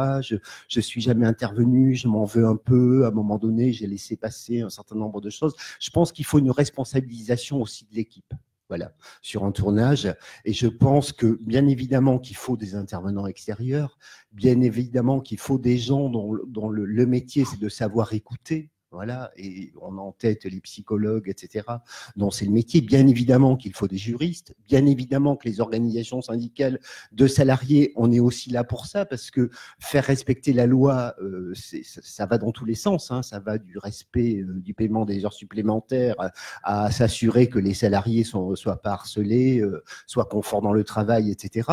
Je suis jamais intervenu, je m'en veux un peu. À un moment donné, j'ai laissé passer un certain nombre de choses. Je pense qu'il faut une responsabilisation aussi de l'équipe. Voilà, sur un tournage. Et je pense que, bien évidemment, qu'il faut des intervenants extérieurs, bien évidemment qu'il faut des gens dont le métier, c'est de savoir écouter. Voilà, et on a en tête les psychologues, etc., dont c'est le métier. Bien évidemment qu'il faut des juristes, bien évidemment que les organisations syndicales de salariés, on est aussi là pour ça, parce que faire respecter la loi, ça va dans tous les sens, hein, ça va du respect du paiement des heures supplémentaires à s'assurer que les salariés soient pas harcelés, soient conforts dans le travail, etc.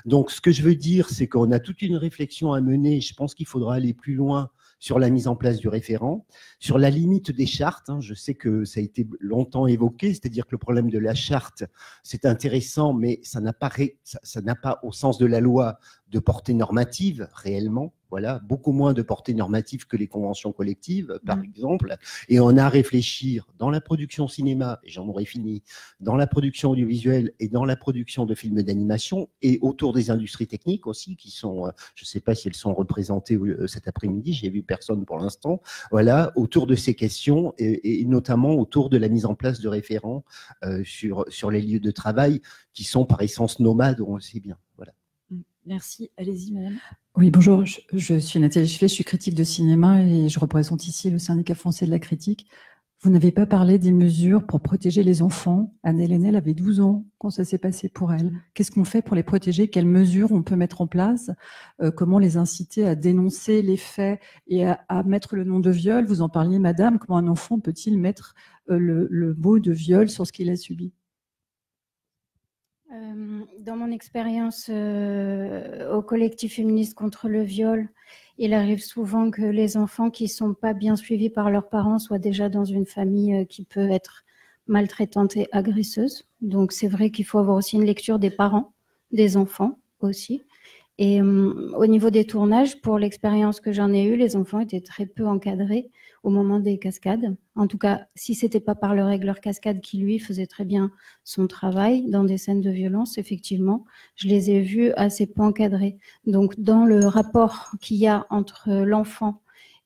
Donc, ce que je veux dire, c'est qu'on a toute une réflexion à mener. Je pense qu'il faudra aller plus loin sur la mise en place du référent, sur la limite des chartes. Hein, je sais que ça a été longtemps évoqué, c'est-à-dire que le problème de la charte, c'est intéressant, mais ça n'a pas au sens de la loi de portée normative réellement. Voilà, beaucoup moins de portée normative que les conventions collectives, par exemple. Et on a à réfléchir dans la production cinéma, et j'en aurais fini, dans la production audiovisuelle et dans la production de films d'animation, et autour des industries techniques aussi, qui sont, je ne sais pas si elles sont représentées cet après-midi, j'ai vu personne pour l'instant, voilà, autour de ces questions, et notamment autour de la mise en place de référents sur les lieux de travail, qui sont par essence nomades, on le sait bien. Voilà. Merci. Allez-y, madame. Oui, bonjour. Je suis Nathalie Chifflet, je suis critique de cinéma et je représente ici le syndicat français de la critique. Vous n'avez pas parlé des mesures pour protéger les enfants. Anne Lenel avait 12 ans quand ça s'est passé pour elle. Qu'est-ce qu'on fait pour les protéger? Quelles mesures on peut mettre en place? Comment les inciter à dénoncer les faits et à mettre le nom de viol? Vous en parliez, madame. Comment un enfant peut-il mettre le mot de viol sur ce qu'il a subi? Dans mon expérience au collectif féministe contre le viol, il arrive souvent que les enfants qui ne sont pas bien suivis par leurs parents soient déjà dans une famille qui peut être maltraitante et agresseuse. Donc c'est vrai qu'il faut avoir aussi une lecture des parents, des enfants aussi. Et au niveau des tournages, pour l'expérience que j'en ai eue, les enfants étaient très peu encadrés au moment des cascades. En tout cas, si ce n'était pas par le régleur cascade qui, lui, faisait très bien son travail dans des scènes de violence, effectivement, je les ai vus assez peu encadrés. Donc, dans le rapport qu'il y a entre l'enfant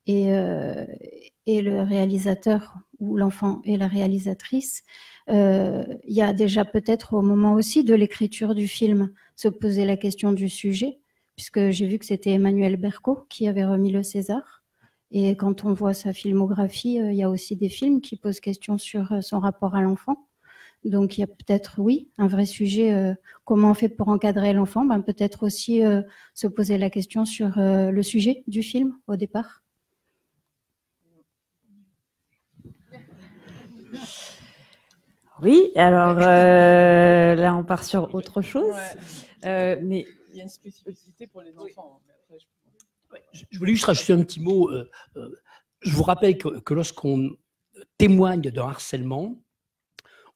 et le réalisateur, ou l'enfant et la réalisatrice, il y a déjà peut-être au moment aussi de l'écriture du film se poser la question du sujet, puisque j'ai vu que c'était Emmanuel Berco qui avait remis le César. Et quand on voit sa filmographie, il y a aussi des films qui posent question sur son rapport à l'enfant. Donc il y a peut-être, oui, un vrai sujet, comment on fait pour encadrer l'enfant, peut-être aussi se poser la question sur le sujet du film au départ. Oui, alors là on part sur autre chose. Mais il y a une spécificité pour les enfants. Je voulais juste rajouter un petit mot. Je vous rappelle que lorsqu'on témoigne d'un harcèlement,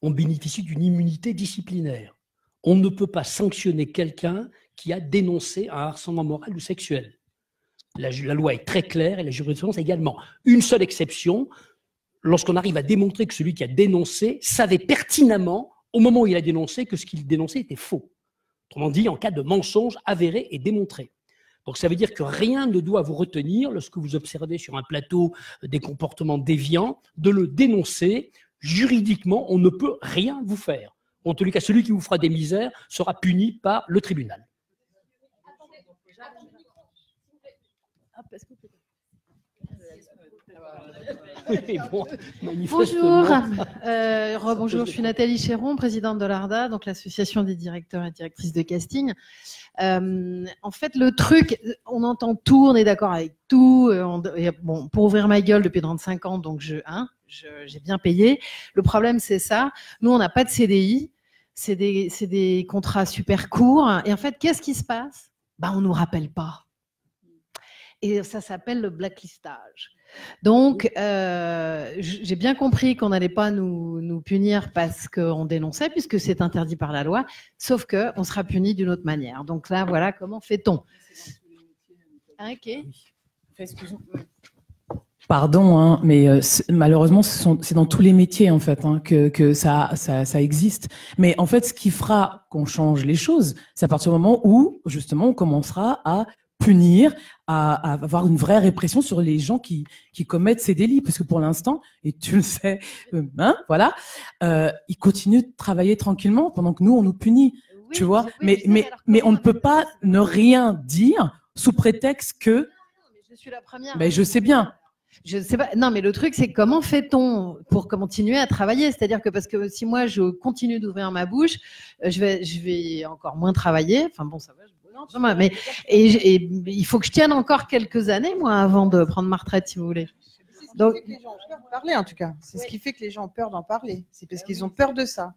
on bénéficie d'une immunité disciplinaire. On ne peut pas sanctionner quelqu'un qui a dénoncé un harcèlement moral ou sexuel. La loi est très claire et la jurisprudence également. Une seule exception, lorsqu'on arrive à démontrer que celui qui a dénoncé savait pertinemment, au moment où il a dénoncé, que ce qu'il dénonçait était faux. Autrement dit, en cas de mensonge avéré et démontré. Donc ça veut dire que rien ne doit vous retenir, lorsque vous observez sur un plateau des comportements déviants, de le dénoncer. Juridiquement, on ne peut rien vous faire. En tout cas, celui qui vous fera des misères sera puni par le tribunal. Bonjour, rebonjour, je suis Nathalie Chéron, présidente de l'ARDA, donc l'association des directeurs et directrices de casting. En fait, le truc, on entend tout, on est d'accord avec tout. Bon, pour ouvrir ma gueule depuis 35 ans, donc j'ai bien payé. Le problème, c'est ça. Nous, on n'a pas de CDI. C'est des contrats super courts. Et en fait, qu'est-ce qui se passe? On ne nous rappelle pas. Et ça s'appelle le blacklistage. Donc, j'ai bien compris qu'on n'allait pas nous punir parce qu'on dénonçait, puisque c'est interdit par la loi, sauf qu'on sera puni d'une autre manière. Donc là, voilà, comment fait-on? Ok. Pardon, hein, mais malheureusement, c'est dans tous les métiers en fait hein, que ça existe. Mais en fait, ce qui fera qu'on change les choses, c'est à partir du moment où justement on commencera à punir, à avoir une vraie répression sur les gens qui commettent ces délits, parce que pour l'instant, et tu le sais, hein, voilà, ils continuent de travailler tranquillement pendant que nous on nous punit, oui, tu vois. Mais on ne peut pas ne rien dire sous prétexte que. Je suis la première. Ben, je sais bien. Je sais pas. Non, mais le truc, c'est comment fait-on pour continuer à travailler? C'est-à-dire que parce que si moi je continue d'ouvrir ma bouche, je vais encore moins travailler. Enfin bon, ça va. Mais il faut que je tienne encore quelques années, moi, avant de prendre ma retraite, si vous voulez. Donc, c'est ce qui fait que les gens ont peur d'en parler, en tout cas. C'est ce qui fait que les gens ont peur d'en parler. C'est parce qu'ils ont peur de ça.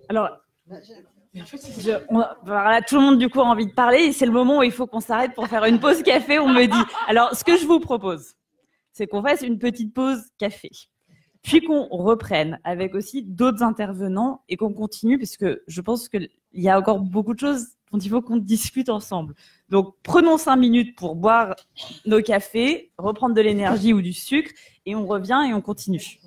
Alors. Voilà, tout le monde du coup a envie de parler et c'est le moment où il faut qu'on s'arrête pour faire une pause café, on me dit. Alors, ce que je vous propose, c'est qu'on fasse une petite pause café, puis qu'on reprenne avec aussi d'autres intervenants et qu'on continue, parce que je pense qu'il y a encore beaucoup de choses dont il faut qu'on discute ensemble. Donc, prenons 5 minutes pour boire nos cafés, reprendre de l'énergie ou du sucre, et on revient et on continue.